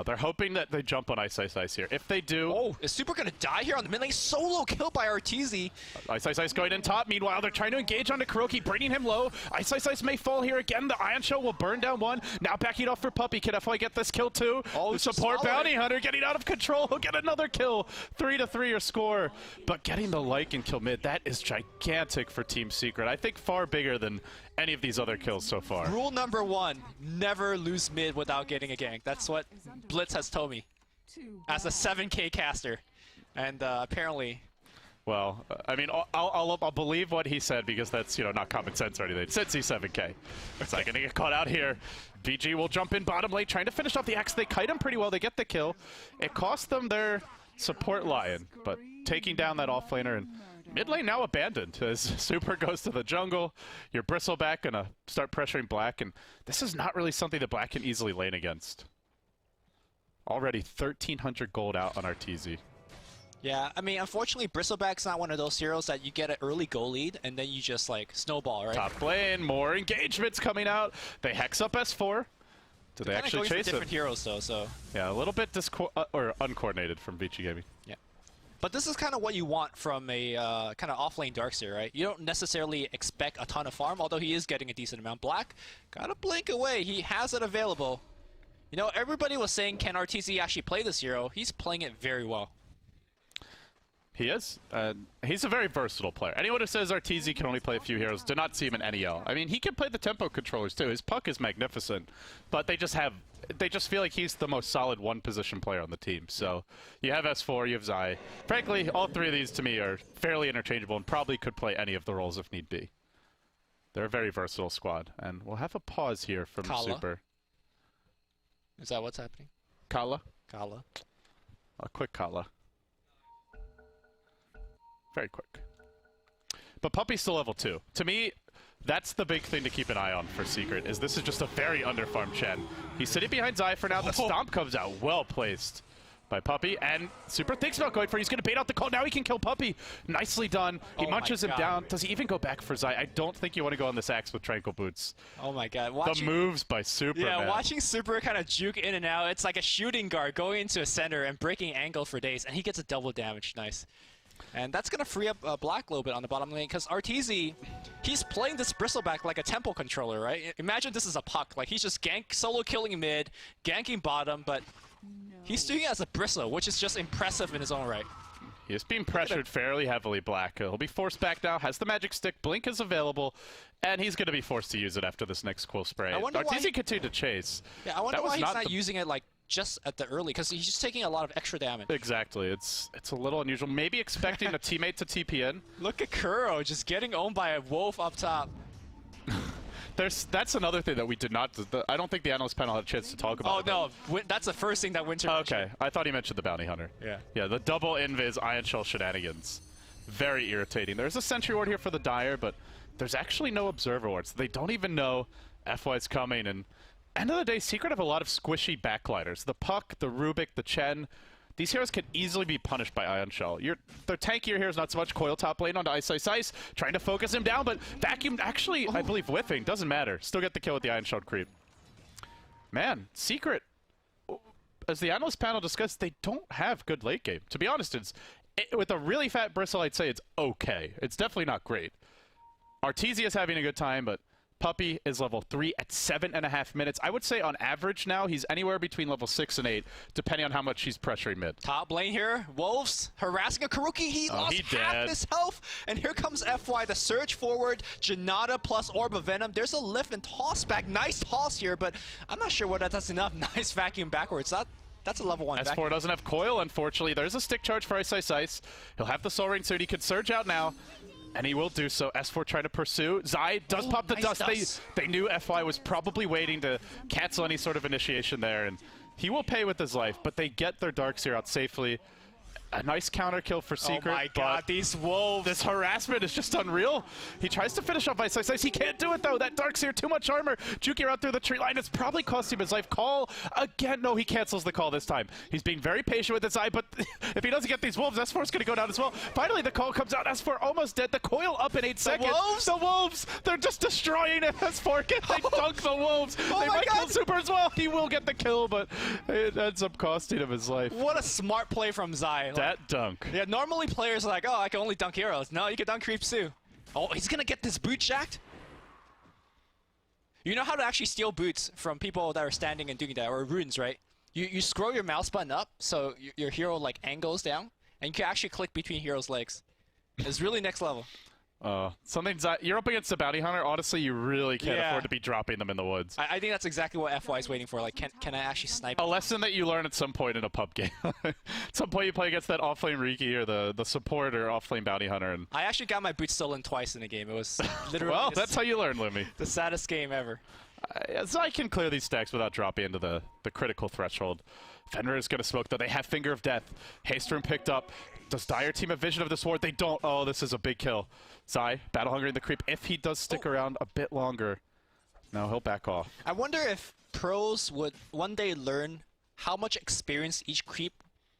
They're hoping that they jump on Ice Ice Ice here. If they do... Oh, is Super going to die here on the mid lane? Solo kill by Arteezy. Ice Ice Ice going in top. Meanwhile, they're trying to engage onto Kuroki, bringing him low. Ice Ice Ice may fall here again. The Ion Shell will burn down 1. Now backing off for Puppy. Can FY get this kill too? Oh, the support Bounty Hunter getting out of control. He'll get another kill. 3-3 your score. But getting the Lycan kill mid, that is gigantic for Team Secret. I think far bigger than any of these other kills so far. Rule number 1, never lose mid without getting a gank. That's what Blitz has told me as a 7K caster. And apparently... Well, I mean, I'll believe what he said because that's, you know, not common sense or anything. Since he's 7K. It's not going to get caught out here. VG will jump in bottom lane, trying to finish off the Axe. They kite him pretty well. They get the kill. It cost them their support Lion, but taking down that offlaner, and mid lane now abandoned as Super goes to the jungle. Your Bristleback gonna start pressuring Black, and this is not really something that Black can easily lane against. Already 1,300 gold out on Arteezy. Yeah, I mean, unfortunately, Bristleback's not one of those heroes that you get an early goal lead, and then you just, like, snowball, right? Top lane, more engagements coming out. They hex up S4. Do they actually chase different it? Heroes, though, so... Yeah, a little bit or uncoordinated from Vici Gaming. Yeah. But this is kind of what you want from a kind of off-lane Darkseer, right? You don't necessarily expect a ton of farm, although he is getting a decent amount. Black, gotta blink away. He has it available. You know, everybody was saying, can Arteezy actually play this hero? He's playing it very well. He is. He's a very versatile player. Anyone who says Arteezy can only play a few heroes, do not see him in NEL. I mean, he can play the tempo controllers too. His puck is magnificent, but they just feel like he's the most solid one-position player on the team. So you have S4, you have Zai. Frankly, all 3 of these to me are fairly interchangeable and probably could play any of the roles if need be. They're a very versatile squad, and we'll have a pause here from Kala. Super. Is that what's happening? Kala? Kala. A quick Kala. Very quick. But Puppy's still level 2. To me, that's the big thing to keep an eye on for Secret, is this is just a very underfarmed Chen. He's sitting behind Zai for now. The stomp comes out well placed by Puppy, and Super thinks about going for it. He's going to bait out the call. Now he can kill Puppy. Nicely done. He munches him down. Does he even go back for Zai? I don't think you want to go on this Axe with Tranquil Boots. Oh my god. The moves by Super, man. Watching Super kind of juke in and out, it's like a shooting guard going into a center and breaking angle for days, and he gets a double damage. Nice. And that's going to free up Black a little bit on the bottom lane, because Arteezy, he's playing this Bristleback like a tempo controller, right? Imagine this is a puck. Like, he's just solo killing mid, ganking bottom, but he's doing it as a Bristle, which is just impressive in his own right. He is being pressured fairly heavily, Black. He'll be forced back now, has the magic stick, Blink is available, and he's going to be forced to use it after this next cool spray. Arteezy continued to chase. Yeah, I wonder why he's not using it like just at the early, because he's just taking a lot of extra damage. Exactly. It's a little unusual. Maybe expecting a teammate to TP in. Look at Kuro just getting owned by a wolf up top. That's another thing that we did not. I don't think the analyst panel had a chance to talk about. Oh no, that's the first thing that Winter mentioned. Okay, I thought he mentioned the bounty hunter. Yeah. Yeah, the double invis Ion Shell shenanigans. Very irritating. There's a sentry ward here for the Dire, but there's actually no observer wards. They don't even know FY's coming. And end of the day, Secret have a lot of squishy backliners. The Puck, the Rubik, the Chen. These heroes can easily be punished by Ion Shell. Their tankier here is not so much. Coil top lane onto Ice Ice Ice, trying to focus him down, but Vacuum actually, I believe, whiffing. Doesn't matter. Still get the kill with the Ion Shell creep. Man, Secret, as the analyst panel discussed, they don't have good late game. To be honest, with a really fat bristle, I'd say it's okay. It's definitely not great. Artesia is having a good time, but Puppey is level 3 at 7.5 minutes. I would say on average now, he's anywhere between level 6 and 8, depending on how much he's pressuring mid. Top lane here, Wolves harassing a Karuki. He lost half his health. And here comes FY, the surge forward, Janata plus Orb of Venom. There's a lift and toss back. Nice toss here, but I'm not sure whether that's enough. Nice vacuum backwards. That's a level 1 S4 vacuum. doesn't have coil, unfortunately. There's a stick charge for Ice Ice Ice. He'll have the soul ring, so he can surge out now. And he will do so. S4 trying to pursue. Zai does pop the nice dust. They knew FY was probably waiting to cancel any sort of initiation there. And he will pay with his life, but they get their Darkseer out safely. A nice counter kill for Secret. Oh my god, these wolves. This harassment is just unreal. He tries to finish off Ice Ice Ice. He can't do it though. That Darkseer, too much armor. Juking out through the tree line. It's probably cost him his life. Call again. No, he cancels the call this time. He's being very patient with his eye, but if he doesn't get these wolves, S4 is going to go down as well. Finally, the call comes out. S4 almost dead. The coil up in 8 seconds. The wolves, they're just destroying it. S4 they dunk the wolves. They might kill Super as well. He will get the kill, but it ends up costing him his life. What a smart play from Zai. That dunk. Yeah, normally players are like, oh, I can only dunk heroes. No, you can dunk creeps too. Oh, he's gonna get this boot jacked? You know how to actually steal boots from people that are standing and doing that, or runes, right? You scroll your mouse button up so your hero like angles down, and you can actually click between heroes' legs. It's really next level. You're up against a bounty hunter. Honestly, you really can't afford to be dropping them in the woods. I think that's exactly what FY is waiting for. Like, can I actually snipe? A lesson that you learn at some point in a pub game. At some point you play against that offlane Riki or the support or offlane bounty hunter. And I actually got my boots stolen twice in a game. It was literally well, that's how you learn, Limmy. The saddest game ever. So I can clear these stacks without dropping into the critical threshold. Fenrir is going to smoke, though. They have Finger of Death. Haste Room picked up. Does Dire team have vision of this ward? They don't. Oh, this is a big kill. Zai, battle hungry in the creep. If he does stick around a bit longer, no, he'll back off. I wonder if pros would one day learn how much experience each creep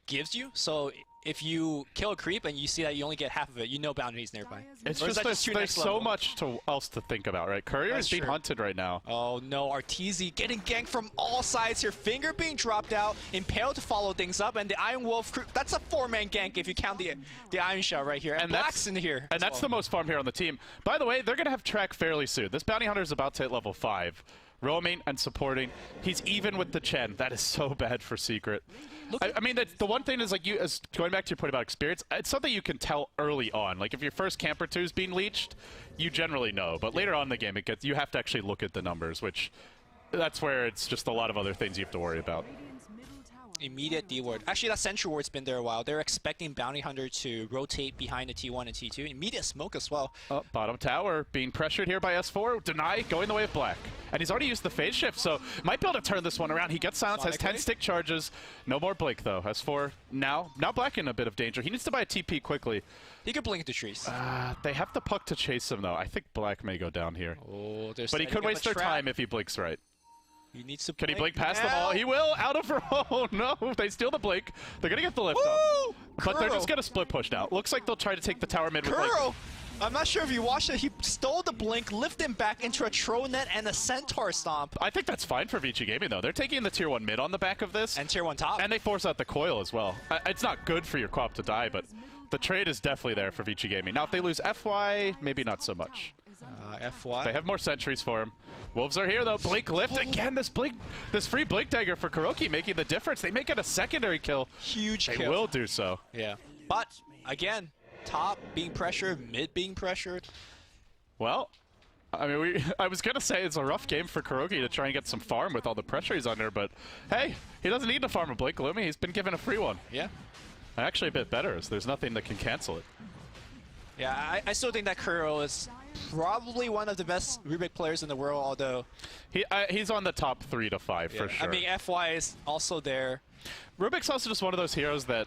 gives you. So if you kill a creep and you see that you only get half of it, you know bounty's nearby. It's just there's so much else to think about, right? Courier is being hunted right now. Oh no, Arteezy getting ganked from all sides here. Finger being dropped out, Impale to follow things up, and the Iron Wolf creep. That's a 4-man gank if you count the Iron Shell right here. And Black's in here. And that's the most farm here on the team. By the way, they're going to have track fairly soon. This bounty hunter is about to hit level 5. Roaming and supporting. He's even with the Chen. That is so bad for Secret. I mean, the one thing is, like, going back to your point about experience, it's something you can tell early on. Like, if your first camper 2 is being leeched, you generally know. But later on in the game, you have to actually look at the numbers, which that's where it's just a lot of other things you have to worry about. Immediate D ward. Actually, that Sentry ward's been there a while. They're expecting Bounty Hunter to rotate behind the T1 and T2. Immediate smoke as well. Bottom tower being pressured here by S4. Deny going the way of Black. And he's already used the phase shift, so might be able to turn this one around. He gets silence, has 10 stick charges. No more Blink, though. S4 now Black in a bit of danger. He needs to buy a TP quickly. He could blink into trees. They have the Puck to chase him, though. I think Black may go down here. Oh, but he could waste their time if he blinks right. He needs to. Can he blink past them all? He will. Out of oh no! They steal the blink. They're gonna get the lift up, but they're just gonna split push now. Looks like they'll try to take the tower mid with blink. I'm not sure if you watched it. He stole the blink, lifted him back into a Tronet and a Centaur stomp. I think that's fine for Vici Gaming though. They're taking the tier 1 mid on the back of this and tier 1 top, and they force out the coil as well. It's not good for your co-op to die, but the trade is definitely there for Vici Gaming. Now if they lose FY, maybe not so much. FY. They have more sentries for him. Wolves are here though. Blink lift again. This free blink dagger for Kuroki making the difference. They make it a secondary kill. Huge kill. They will do so. Yeah. But again, top being pressured, mid being pressured. Well, I mean, I was going to say it's a rough game for Kuroki to try and get some farm with all the pressure he's under, but hey, he doesn't need to farm a Blink Lumi. He's been given a free one. Yeah. Actually, a bit better, as there's nothing that can cancel it. Yeah, I still think that Kuro is probably one of the best Rubik players in the world, although... He's on the top 3 to 5, for sure. I mean, FY is also there. Rubik's also just one of those heroes that...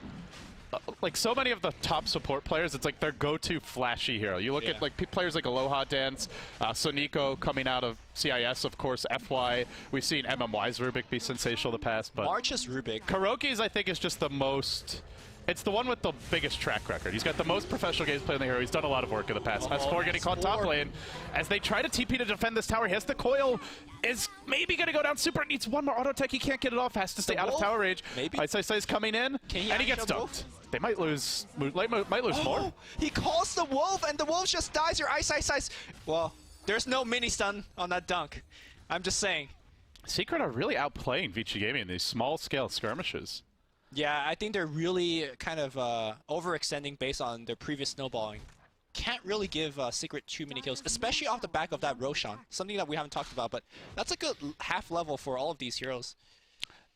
like so many of the top support players, it's like their go-to flashy hero. You look at like players like Aloha Dance, Soniko coming out of CIS, of course, FY. We've seen MMY's Rubik be sensational the past, but March's Rubik. Kuroki's, I think, is just the most... It's the one with the biggest track record. He's got the most professional games played on the hero. He's done a lot of work in the past. S4 getting caught top lane. As they try to TP to defend this tower, he has the coil. Is maybe going to go down. Super needs one more auto tech. He can't get it off. Has to stay out of tower range. Maybe. Ice is coming in, and he gets dunked. They might lose. Might lose more. He calls the wolf, and the wolf just dies. Your ice. Well, there's no mini stun on that dunk. I'm just saying. Secret are really outplaying Vici Gaming in these small-scale skirmishes. Yeah, I think they're really kind of overextending based on their previous snowballing. Can't really give Secret too many kills, especially off the back of that Roshan. Something that we haven't talked about, but that's a good half level for all of these heroes.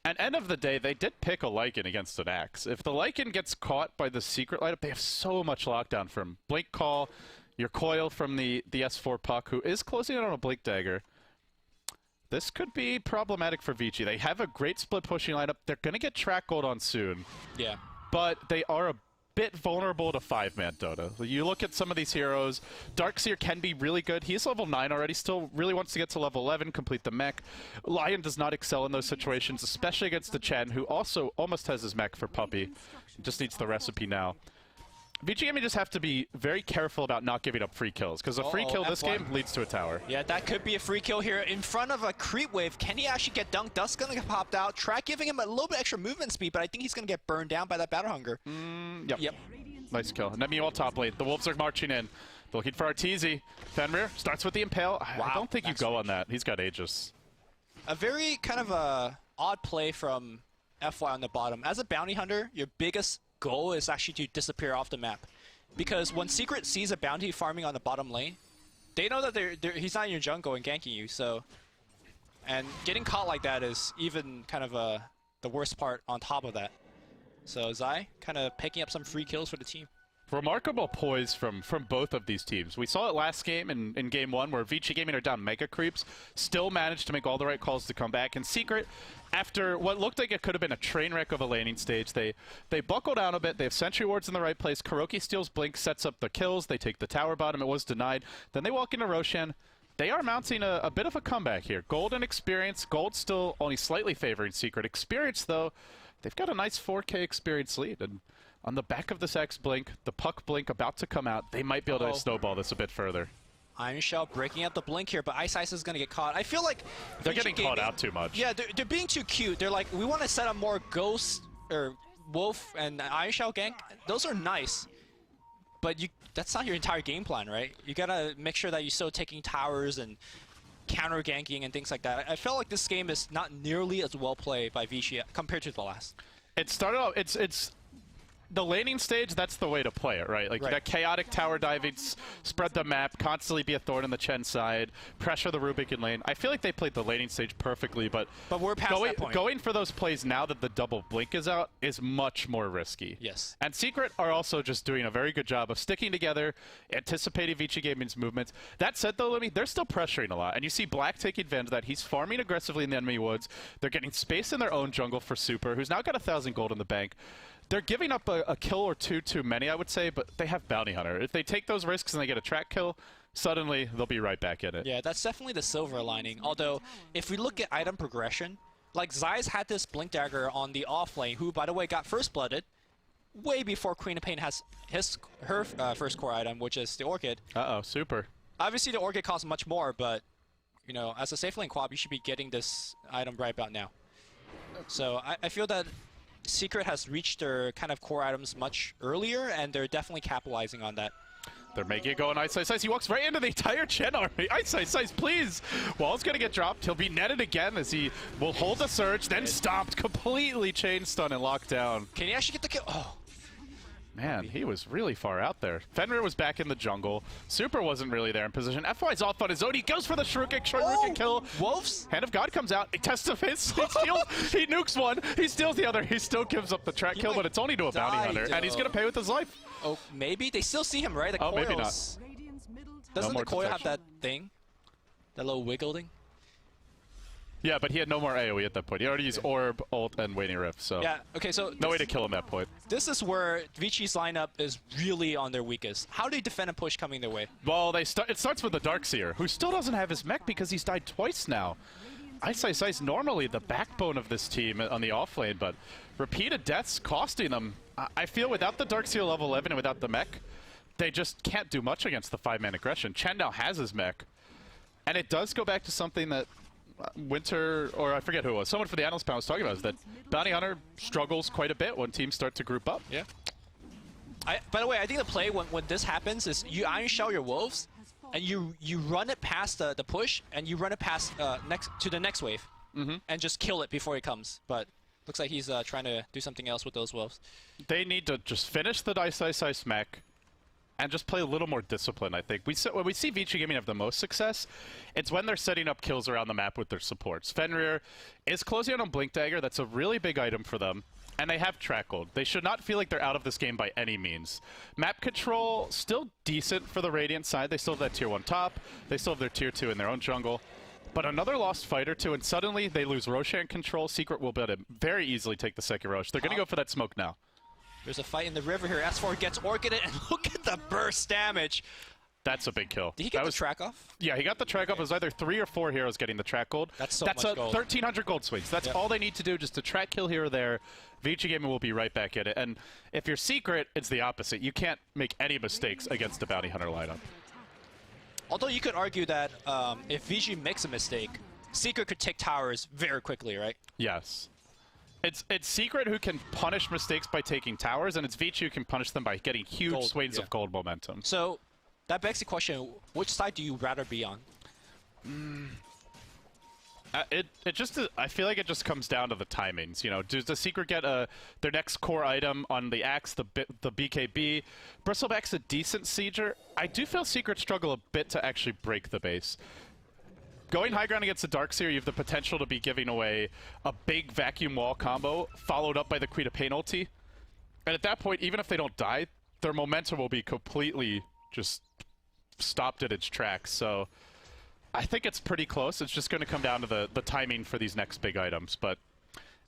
At end of the day, they did pick a Lycan against an Axe. If the Lycan gets caught by the Secret light up, they have so much lockdown from Blink Call, your coil from the S4 Puck, who is closing in on a Blink Dagger. This could be problematic for Vici. They have a great split pushing lineup. They're going to get track gold on soon. Yeah. But they are a bit vulnerable to 5-man Dota. You look at some of these heroes. Darkseer can be really good. He's level 9 already. Still really wants to get to level 11, complete the mech. Lion does not excel in those situations, especially against the Chen, who also almost has his mech for Puppey. Just needs the recipe now. Vici Gaming just have to be very careful about not giving up free kills, because a free kill this game leads to a tower. Yeah, that could be a free kill here in front of a creep wave. Can he actually get dunked? Dust's gonna get popped out. Track giving him a little bit extra movement speed, but I think he's gonna get burned down by that battle hunger. Yep. Nice kill. And then meanwhile, top lane. The Wolves are marching in. They're looking for Arteezy. Fenrir starts with the Impale. I don't think you go on that. He's got Aegis. A very kind of a odd play from FY on the bottom. As a bounty hunter, your biggest goal is actually to disappear off the map. Because when Secret sees a bounty farming on the bottom lane, they know that he's not in your jungle and ganking you, so... And getting caught like that is even kind of the worst part on top of that. So Zai kind of picking up some free kills for the team. Remarkable poise from both of these teams. We saw it last game in game 1 where Vici Gaming are down mega creeps, still managed to make all the right calls to come back. And Secret, after what looked like it could have been a train wreck of a laning stage, they buckle down a bit. They have sentry wards in the right place. Kuroki steals Blink, sets up the kills. They take the tower bottom. It was denied. Then they walk into Roshan. They are mounting a bit of a comeback here. Gold and experience. Gold still only slightly favoring Secret. Experience, though, they've got a nice 4K experience lead. And on the back of this X Blink, the Puck Blink about to come out, they might be able to snowball this a bit further. Iron Shell breaking up the Blink here, but Ice is going to get caught. I feel like they're getting caught out too much. Yeah, they're being too cute. They're like, we want to set up more Ghost or Wolf and Iron Shell gank. Those are nice, but that's not your entire game plan, right? You got to make sure that you're still taking towers and counter ganking and things like that. I feel like this game is not nearly as well played by Vici compared to the last. It started off, it's the laning stage, that's the way to play it, right? Like that chaotic tower diving, spread the map, constantly be a thorn in the Chen side, pressure the Rubik in lane. I feel like they played the laning stage perfectly, but we're past that point. Going for those plays now that the double Blink is out is much more risky. Yes. And Secret are also just doing a very good job of sticking together, anticipating Vici Gaming's movements. That said, though, Lemmy, they're still pressuring a lot. And you see Black taking advantage of that. He's farming aggressively in the enemy woods. They're getting space in their own jungle for Super, who's now got 1,000 gold in the bank. They're giving up a kill or two too many, I would say, but they have Bounty Hunter. If they take those risks and they get a track kill, suddenly they'll be right back in it. Yeah, that's definitely the silver lining. Although, if we look at item progression, like Zai's had this Blink Dagger on the off lane, who, by the way, got first blooded way before Queen of Pain has her first core item, which is the Orchid. Uh-oh, Super. Obviously, the Orchid costs much more, but, you know, as a safe lane quad, you should be getting this item right about now. So, I feel that Secret has reached their kind of core items much earlier, and they're definitely capitalizing on that. They're making it go on Ice. He walks right into the entire Chen army. Ice, please. Wall's going to get dropped. He'll be netted again as he will hold the surge, then stopped, completely chain stun and locked down. Can he actually get the kill? Oh. Man, he was really far out there. Fenrir was back in the jungle. Super wasn't really there in position. FY's off on his own. He goes for the Shuriken kill. Wolves? Hand of God comes out. He tests of his. He steals. He nukes one. He steals the other. He still gives up the track kill, but it's only to a bounty hunter, and he's going to pay with his life. Oh, maybe? They still see him, right? The Oh, maybe not. coils. Doesn't more the coil have detection. that thing? That little wiggle thing? Yeah, but he had no more AoE at that point. He already used Orb, Ult, and Waning Rift, so Yeah, okay, so no way to kill him at that point. this is where Vici's lineup is really on their weakest. How do they defend a push coming their way? Well, it starts with the Darkseer, who still doesn't have his mech because he's died twice now. Ice normally the backbone of this team on the off lane, but repeated deaths costing them. I feel without the Darkseer level 11 and without the mech, they just can't do much against the 5-man aggression. Chen now has his mech, and it does go back to something that Winter, or I forget who it was, someone from the analyst panel was talking about, is that Bounty Hunter struggles quite a bit when teams start to group up. Yeah. By the way, I think the play when this happens is you Iron Shell your Wolves, and you run it past the push, and you run it past to the next wave, and just kill it before it comes. But looks like he's trying to do something else with those Wolves. They need to just finish the Ice mech and just play a little more discipline, I think. When we see Vici Gaming have the most success, it's when they're setting up kills around the map with their supports. Fenrir is closing in on Blink Dagger. That's a really big item for them. And they have track gold. They should not feel like they're out of this game by any means. Map control, still decent for the Radiant side. They still have that tier 1 top. They still have their tier 2 in their own jungle. But another lost fight or two, and suddenly they lose Roshan control. Secret will be able to very easily take the second Rosh. They're going to go for that smoke now. There's a fight in the river here. S4 gets Orchided, and look at the burst damage. That's a big kill. Did he get the track off? Yeah, he got the track off. It was either 3 or 4 heroes getting the track gold. That's much gold. 1,300 gold swings. That's all they need to do, just to track kill here or there. Vici Gaming will be right back in it. And if you're Secret, it's the opposite. You can't make any mistakes against a Bounty Hunter lineup. Although you could argue that if Vici makes a mistake, Secret could take towers very quickly, right? Yes. It's Secret who can punish mistakes by taking towers, and it's Vici who can punish them by getting huge swings of gold momentum. So that begs the question, which side do you rather be on? I feel like it just comes down to the timings. You know, does the Secret get their next core item on the Axe, the BKB? Bristleback's a decent sieger. I do feel Secret struggle a bit to actually break the base. Going high ground against the Darkseer, you have the potential to be giving away a big vacuum wall combo, followed up by the Queen of Pain ulti. And at that point, even if they don't die, their momentum will be completely just stopped at its tracks. So I think it's pretty close. It's just going to come down to the timing for these next big items. But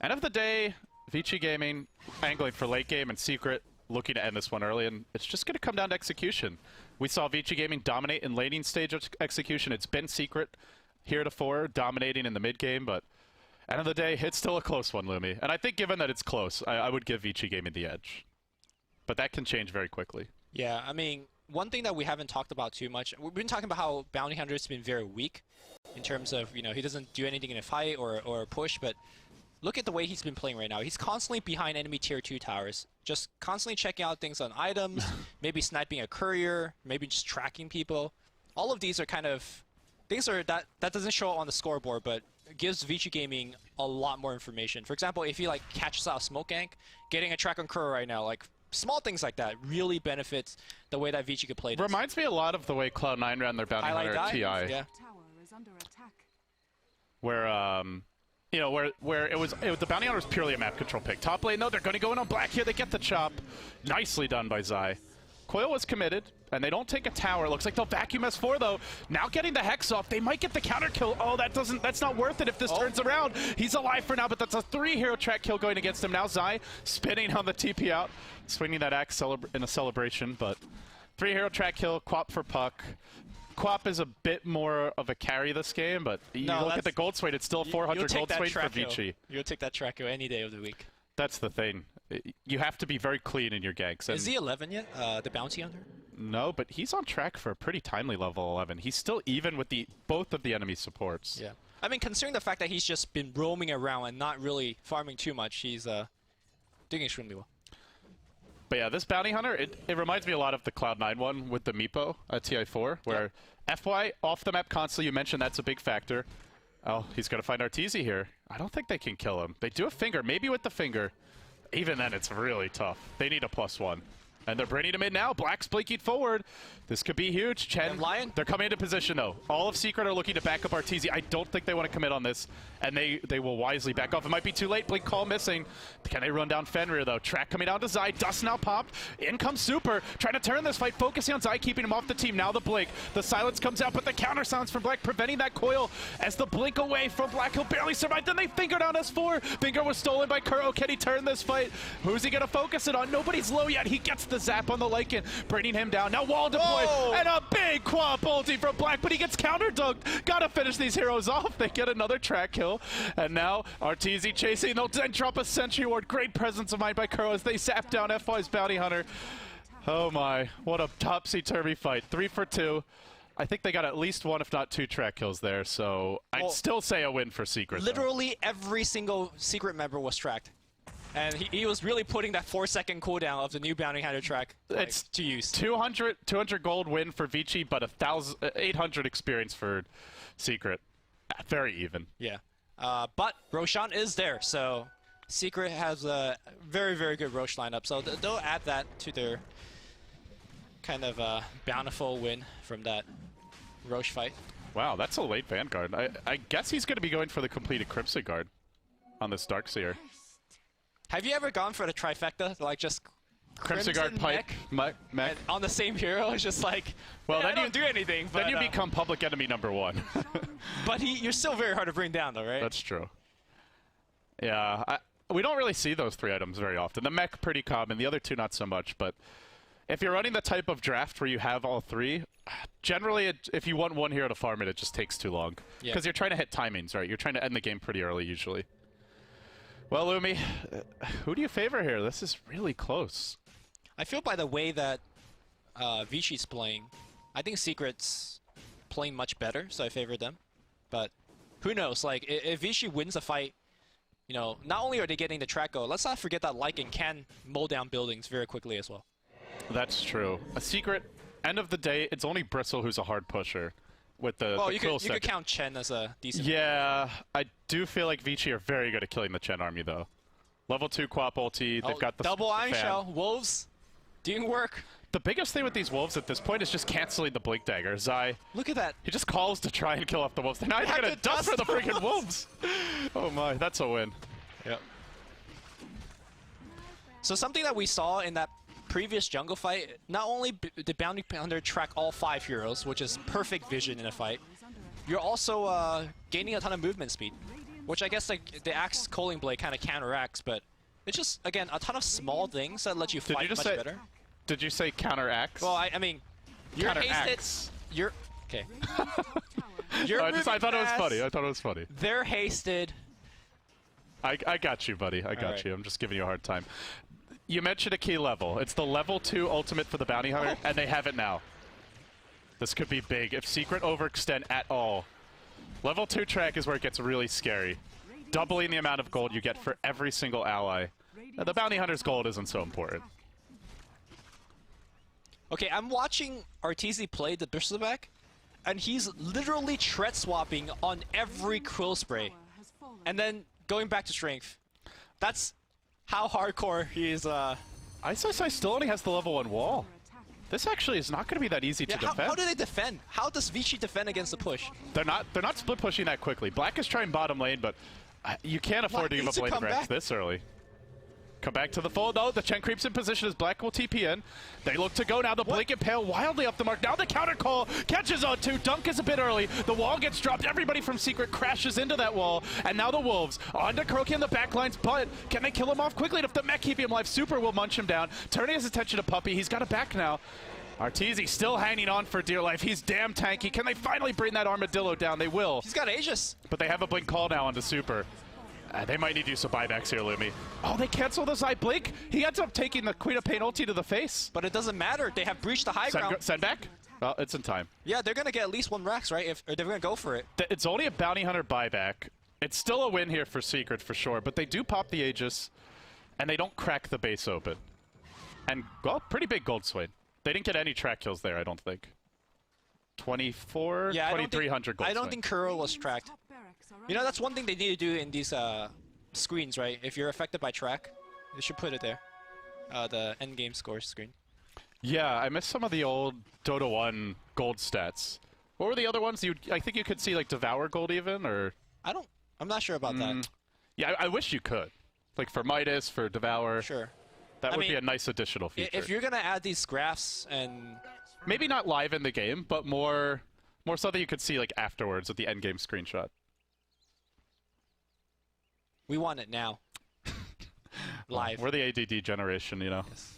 end of the day, Vici Gaming angling for late game and Secret looking to end this one early, and it's just going to come down to execution. We saw Vici Gaming dominate in laning stage execution. It's been Secret heretofore dominating in the mid game, but end of the day, it's still a close one, Lumi. And I think given that it's close, I would give Vici Gaming the edge. But that can change very quickly. Yeah, I mean, one thing that we haven't talked about too much, we've been talking about how Bounty Hunter's been very weak in terms of, you know, he doesn't do anything in a fight or push, but look at the way he's been playing right now. He's constantly behind enemy tier 2 towers, just constantly checking out things on items, maybe sniping a courier, maybe just tracking people. All of these are kind of things that doesn't show up on the scoreboard, but gives Vici Gaming a lot more information. For example, if he like catches out a smoke gank, getting a track on courier right now, like small things like that really benefits the way that Vici could play this. Reminds me a lot of the way Cloud9 ran their Bounty Hunter TI. Yeah. Where you know, where the Bounty Hunter was purely a map control pick. Top lane, though, they're going to go in on black here. They get the chop. Nicely done by Zai. Coil was committed, and they don't take a tower. Looks like they'll vacuum S4, though. Now getting the Hex off. They might get the counter kill. Oh, that's not worth it if this turns around. He's alive for now, but that's a 3-hero track kill going against him. Now Zai spinning on the TP out, swinging that axe in a celebration, but 3-hero track kill, Quap for Puck. Quap is a bit more of a carry this game, but you look at the gold swing, it's still 400 gold swing for Vici. You'll take that track kill any day of the week. That's the thing. You have to be very clean in your ganks. Is he 11 yet, the Bounty Hunter? No, but he's on track for a pretty timely level 11. He's still even with both of the enemy supports. Yeah. I mean, considering the fact that he's just been roaming around and not really farming too much, he's doing extremely well. But yeah, this Bounty Hunter, it reminds me a lot of the Cloud9 one with the Meepo at TI4, where FY off the map constantly, you mentioned that's a big factor. Oh, he's going to find Arteezy here. I don't think they can kill him. They do a finger, maybe with the finger. Even then, it's really tough. They need a +1. And they're bringing him in now. Black's blinking forward. This could be huge. Chen, Lion. they're coming into position, though. All of Secret are looking to back up Arteezy. I don't think they want to commit on this, and they will wisely back off. It might be too late. Blink call missing. Can they run down Fenrir, though? Track coming down to Zai. Dust now popped. In comes Super, trying to turn this fight, focusing on Zai, keeping him off the team. Now the blink. The silence comes out, but the counter sounds from Black, preventing that coil as the blink away from Black. He'll barely survive. Then they finger down S4. Finger was stolen by Kuro. Can he turn this fight? Who's he going to focus it on? Nobody's low yet. He gets the zap on the Lycan, bringing him down. Now wall deployed, and a big quad ulti from Black, but he gets counter-dunked. Gotta finish these heroes off. They get another track kill, and now Arteezy chasing. They'll then drop a Sentry Ward. Great presence of mind by Kuro as they zap down FY's Bounty Hunter. Oh my, what a topsy-turvy fight. 3 for 2. I think they got at least 1, if not 2 track kills there, so I'd still say a win for Secret. Literally every single Secret member was tracked. And he was really putting that 4-second cooldown of the new Bounty Hunter track to use. 200 gold win for Vici, but 800 experience for Secret. Very even. Yeah. But Roshan is there, so Secret has a very, very good Roche lineup. So they'll add that to their kind of bountiful win from that Roche fight. Wow, that's a late Vanguard. I guess he's going to be going for the completed Crimson Guard on this Darkseer. Have you ever gone for the trifecta, like just Crimson Guard, Pipe, mech? On the same hero? It's just like, well, then you don't do anything. But, then you become public enemy #1. But you're still very hard to bring down, though, right? That's true. Yeah, we don't really see those 3 items very often. The mech pretty common, the other 2 not so much. But if you're running the type of draft where you have all 3, generally if you want 1 hero to farm it, it just takes too long. Because you're trying to hit timings, right? You're trying to end the game pretty early usually. Well, Lumi, who do you favor here? This is really close. I feel by the way that Vici's playing, I think Secret's playing much better, so I favor them. But who knows? Like, if Vici wins a fight, you know, not only are they getting the track go, let's not forget that Lycan can mow down buildings very quickly as well. That's true. A Secret, end of the day, it's only Bristle who's a hard pusher. With the you could count Chen as a decent Yeah, I do feel like Vici are very good at killing the Chen army, though. Level 2 Quap ulti, they've got the double Iron Shell, Wolves, doing work. The biggest thing with these Wolves at this point is just canceling the Blink Dagger. Zai, look at that. He just calls to try and kill off the Wolves. They're not even going to dust for the freaking Wolves. Oh my, that's a win. Yep. So something that we saw in that previous jungle fight, not only did Bounty Hunter track all 5 heroes, which is perfect vision in a fight, you're also gaining a ton of movement speed, which I guess like the Axe Coaling Blade kind of counteracts, but it's just, again, a ton of small things that let you fight much better. Did you say counteract? Well, I mean, you're hasted. You're okay. I thought it was funny. I thought it was funny. They're hasted. I got you, buddy. I got you. I'm just giving you a hard time. You mentioned a key level. It's the level 2 ultimate for the Bounty Hunter, and they have it now. This could be big if Secret overextend at all. Level 2 track is where it gets really scary. Doubling the amount of gold you get for every single ally. Now, the Bounty Hunter's gold isn't so important. Okay, I'm watching Arteezy play the Bristleback, and he's literally tread swapping on every Quill Spray. And then going back to strength. That's how hardcore he is. ISSI still only has the level 1 wall. This actually is not going to be that easy to defend. How do they defend? How does Vici defend against the push? They're not split pushing that quickly. Black is trying bottom lane, but you can't afford to give up lane grabs this early. Come back to the fold, though. The Chen creeps in position as Black will TP in. They look to go now. The Blink Impale wildly off the mark. Now the counter call catches on 2. Dunk is a bit early. The wall gets dropped. Everybody from Secret crashes into that wall. And now the Wolves on to Kuroki in the backlines. But can they kill him off quickly? And if the mech keep him alive, Super will munch him down. Turning his attention to Puppey. He's got a back now. Arteezy still hanging on for dear life. He's damn tanky. Can they finally bring that Armadillo down? They will. He's got Aegis. But they have a Blink call now onto Super. They might need to do some buybacks here, Lumi. Oh, they cancel the Zai Blink. He ends up taking the Queen of Pain ulti to the face. But it doesn't matter. They have breached the high ground. Send back? Well, it's in time. Yeah, they're going to get at least 1 Rax, right? Or they're going to go for it. It's only a Bounty Hunter buyback. It's still a win here for Secret, for sure. But they do pop the Aegis, and they don't crack the base open. And, well, pretty big gold swing. They didn't get any track kills there, I don't think. 2,300 gold I don't think Kuro was tracked. You know, that's one thing they need to do in these screens, right? If you're affected by track, they should put it there. The end game score screen. Yeah, I miss some of the old Dota 1 gold stats. What were the other ones? I think you could see like Devour gold even, or I'm not sure about that. yeah, I wish you could. Like for Midas, for Devour. Sure. That I would be mean, a nice additional feature. If you're gonna add these graphs and maybe not live in the game, but more so that you could see like afterwards at the end game screenshot. we want it now. Live. We're the ADD generation, you know. Yes.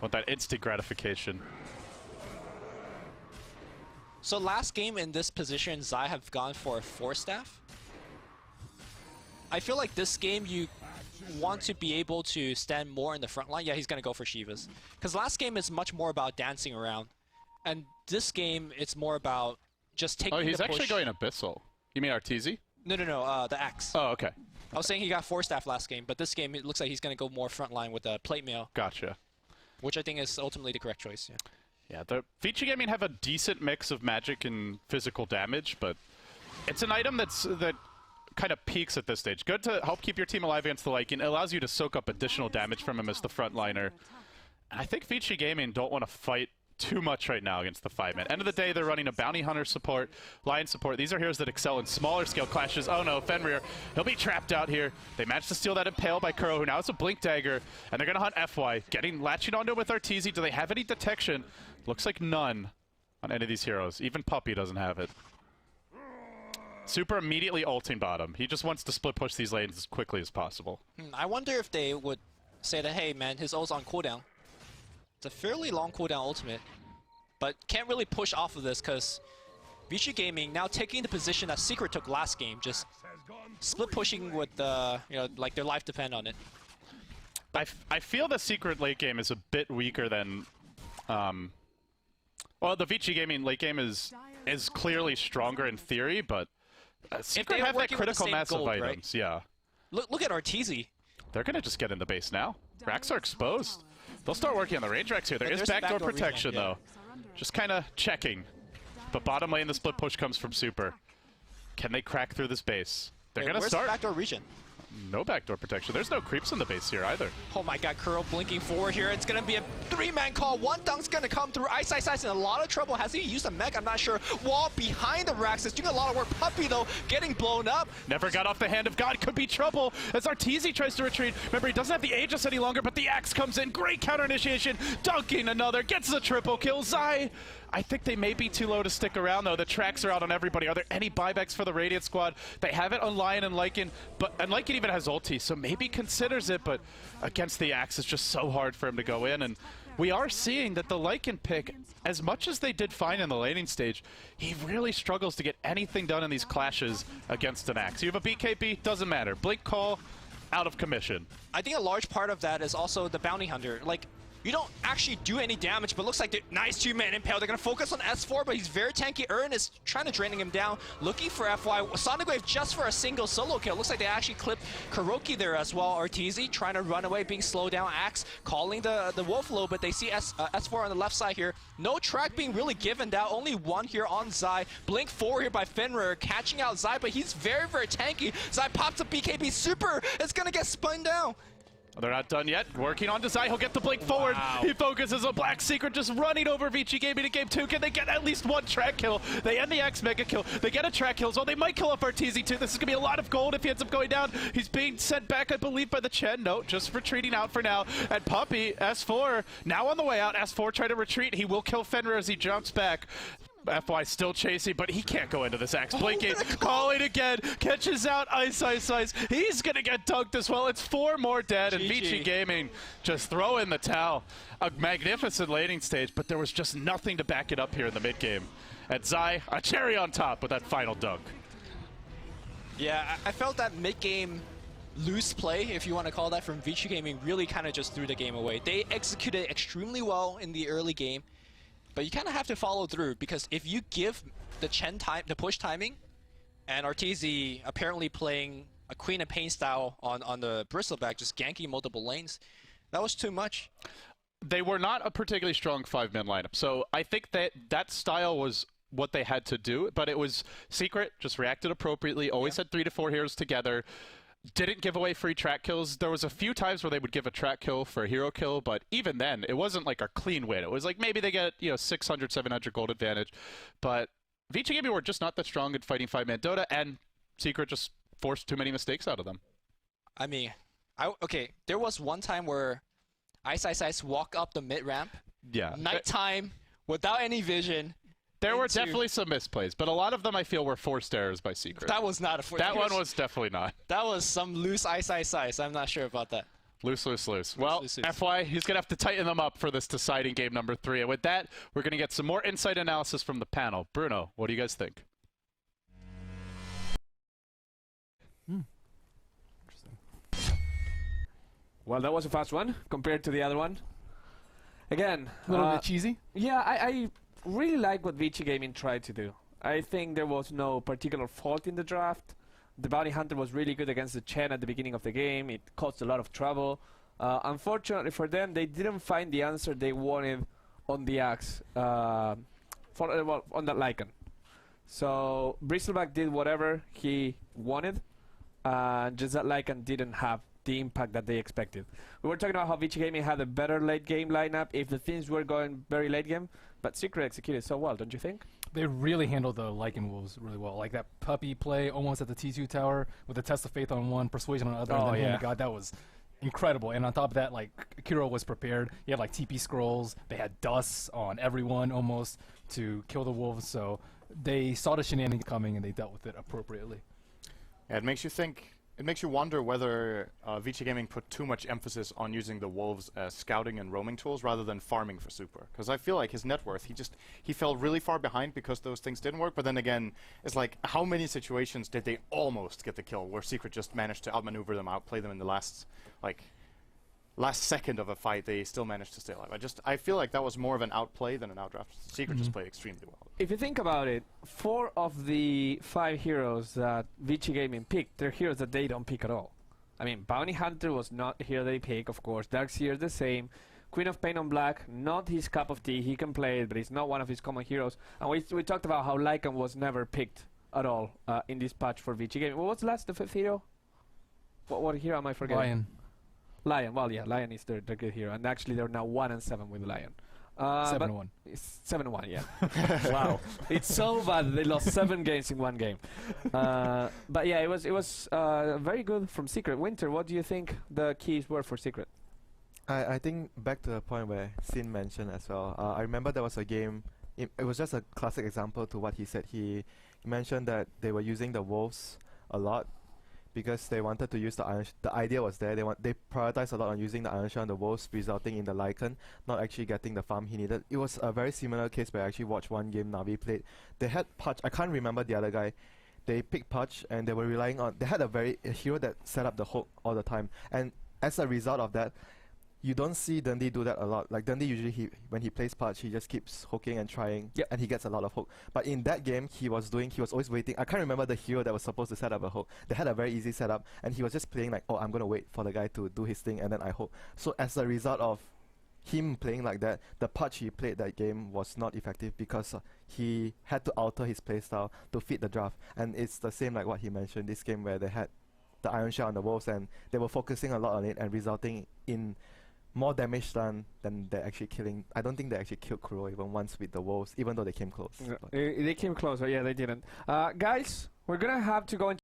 Want that instant gratification. So last game in this position, Zai have gone for a 4-staff. I feel like this game you want to be able to stand more in the front line. Yeah, he's going to go for Shivas. Because last game is much more about dancing around. And this game, it's more about just taking the push. Oh, he's actually going Abyssal. You mean Arteezy? No, the Axe. Oh, okay. I was saying he got 4-staff last game, but this game, it looks like he's going to go more front line with a plate mail. Gotcha. Which I think is ultimately the correct choice, yeah. Yeah, the Vici Gaming have a decent mix of magic and physical damage, but it's an item that kind of peaks at this stage. Good to help keep your team alive against the Lycan. It allows you to soak up additional damage from him as the frontliner. I think Vici Gaming don't want to fight too much right now against the 5-man. End of the day, they're running a Bounty Hunter support, Lion support. These are heroes that excel in smaller scale clashes. Oh no, Fenrir, he'll be trapped out here. They managed to steal that Impale by Kuro, who now has a Blink Dagger, and they're going to hunt FY. Latching onto it with Arteezy. Do they have any detection? Looks like none on any of these heroes. Even Puppey doesn't have it. Super immediately ulting bottom. He just wants to split push these lanes as quickly as possible. I wonder if they would say that, hey man, his ult's on cooldown. It's a fairly long cooldown ultimate, but can't really push off of this because Vici Gaming now taking the position that Secret took last game, just split pushing with like their life depend on it. I feel the Secret late game is a bit weaker than well, the Vici Gaming late game is clearly stronger in theory, but Secret have that critical mass of items. Right? Yeah. Look at Arteezy. They're gonna just get in the base now. Racks are exposed. They'll start working on the range racks here. There is backdoor protection though. Just kind of checking. But bottom lane, the split push comes from Super. Can they crack through this base? They're gonna start. Where's the backdoor region? No backdoor protection. There's no creeps in the base here either. Oh my god, Kuro blinking forward here. It's going to be a 3-man call. One dunk's going to come through. Ice in a lot of trouble. Has he used a mech? I'm not sure. Wall behind the racks. It's doing a lot of work. Puppey, though, getting blown up. Never got off the hand of God. Could be trouble as Arteezy tries to retreat. Remember, he doesn't have the Aegis any longer, but the Axe comes in. Great counter initiation. Dunking another. Gets the triple kill. Zai, I think they may be too low to stick around, though. The tracks are out on everybody. Are there any buybacks for the Radiant squad? They have it on Lion and Lycan, and Lycan even has ulti, so maybe considers it, but against the Axe, it's just so hard for him to go in. And we are seeing that the Lycan pick, as much as they did fine in the laning stage, he really struggles to get anything done in these clashes against an Axe. You have a BKB, doesn't matter. Blink call, out of commission. I think a large part of that is also the Bounty Hunter. Like, you don't actually do any damage, but looks like the nice 2-man impale. They're going to focus on S4, but he's very tanky. Ern is trying to draining him down, looking for FY. Sonic Wave just for a single solo kill. Looks like they actually clipped Kuroki there as well. Arteezy trying to run away, being slowed down. Axe calling the Wolf Low, but they see S4 on the left side here. No track being really given down. Only one here on Zai. Blink 4 here by Fenrir, catching out Zai, but he's very, very tanky. Zai pops a BKB Super. It's going to get spun down. They're not done yet. Working on Zai. He'll get the blink forward. He focuses on Black Secret, just running over Vici Gaming to game 2. Can they get at least one track kill? They end the X mega kill. They get a track kill. So they might kill up Arteezy too. This is going to be a lot of gold if he ends up going down. He's being sent back, I believe, by the Chen. No, just retreating out for now. And Puppey, S4, now on the way out. S4 trying to retreat. He will kill Fenrir as he jumps back. FY still chasing, but he can't go into this Axe. Blinking, calling again, catches out Ice. He's gonna get dunked as well. It's 4 more dead, and Vici Gaming just throw in the towel. A magnificent laning stage, but there was just nothing to back it up here in the mid game. And Zai, a cherry on top with that final dunk. Yeah, I felt that mid game loose play, if you want to call that, from Vici Gaming really kind of just threw the game away. They executed extremely well in the early game. But you kind of have to follow through, because if you give the Chen the push timing, and Arteezy apparently playing a Queen of Pain style on the Bristleback, just ganking multiple lanes, that was too much. They were not a particularly strong 5-man lineup, so I think that style was what they had to do, but it was Secret, just reacted appropriately, always had 3 to 4 heroes together. didn't give away free track kills. There was a few times where they would give a track kill for a hero kill, but even then, it wasn't like a clean win. It was like maybe they get 600, 700 gold advantage, but Vici Gaming were just not that strong at fighting 5-man Dota, and Secret just forced too many mistakes out of them. I mean, okay, there was one time where Ice walk up the mid ramp, Yeah. nighttime, without any vision. There were definitely some misplays, but a lot of them I feel were forced errors by Secret. That was not a forced That one was definitely not. That was some loose Ice. I'm not sure about that. Loose. Well, loose. FY, he's going to have to tighten them up for this deciding game number 3. And with that, we're going to get some more insight analysis from the panel. Bruno, what do you guys think? Interesting. Well, that was a fast one compared to the other one. Again, A little bit cheesy. yeah, I really like what Vici Gaming tried to do. I think there was no particular fault in the draft. The Bounty Hunter was really good against the Chen at the beginning of the game. It caused a lot of trouble. Unfortunately for them, they didn't find the answer they wanted on the Axe, on that Lycan. So Bristleback did whatever he wanted, and just that Lycan didn't have the impact that they expected. We were talking about how Vici Gaming had a better late game lineup if the things were going very late game, but Secret executed so well, don't you think? They really handled the Lycan Wolves really well. Like that puppy play almost at the T2 tower with the Test of Faith on one, Persuasion on the other, and then Hand of God. That was incredible. And on top of that, like, Kiro was prepared. He had like TP scrolls. They had dusts on everyone almost to kill the wolves. So they saw the shenanigans coming and they dealt with it appropriately. Yeah, it makes you think. It makes you wonder whether Vici Gaming put too much emphasis on using the wolves as scouting and roaming tools rather than farming for super. Because I feel like his net worth, he fell really far behind because those things didn't work. But then again, it's like, how many situations did they almost get the kill where Secret just managed to outmaneuver them, outplay them in the last second of a fight? They still managed to stay alive. I feel like that was more of an outplay than an outdraft. Secret just played extremely well. If you think about it, 4 of the 5 heroes that Vici Gaming picked, they're heroes that they don't pick at all. I mean, Bounty Hunter was not a hero they pick, of course. Darkseer the same. Queen of Pain on Black, not his cup of tea. He can play it, but it's not one of his common heroes. And we talked about how Lycan was never picked at all in this patch for Vici Gaming. What was the 5th hero? What hero am I forgetting? Lion. Well, yeah, Lion is their good hero. And actually, they're now 1-7 with Lion. 7-1. 7-1, yeah. Wow, it's so bad they lost 7 games in 1 game. But yeah, it was very good from Secret. Winter, what do you think the keys were for Secret? I think back to the point where Sin mentioned as well. I remember there was a game. It was just a classic example to what he said. He mentioned that they were using the wolves a lot because they wanted to use the Iron. The idea was there. They prioritized a lot on using the Iron Shell and the wolves, resulting in the Lycan not actually getting the farm he needed. It was a very similar case where I actually watched one game Navi played. They had Pudge. I can't remember the other guy. They picked Pudge and they were relying on. They had a hero that set up the hook all the time, and as a result of that, you don't see Dundee do that a lot. Like Dundee usually, when he plays Pudge, he just keeps hooking and trying, and he gets a lot of hook. But in that game, he was always waiting. I can't remember the hero that was supposed to set up a hook. They had a very easy setup, and he was just playing like, oh, I'm gonna wait for the guy to do his thing, and then I hook. So as a result of him playing like that, the Pudge he played that game was not effective because he had to alter his playstyle to fit the draft. And it's the same like what he mentioned, this game where they had the Iron Shell on the wolves, and they were focusing a lot on it and resulting in more damage done than they're actually killing. I don't think they actually killed Kuro even once with the wolves, even though they came close. They came close, yeah, they didn't. Guys, we're gonna have to go into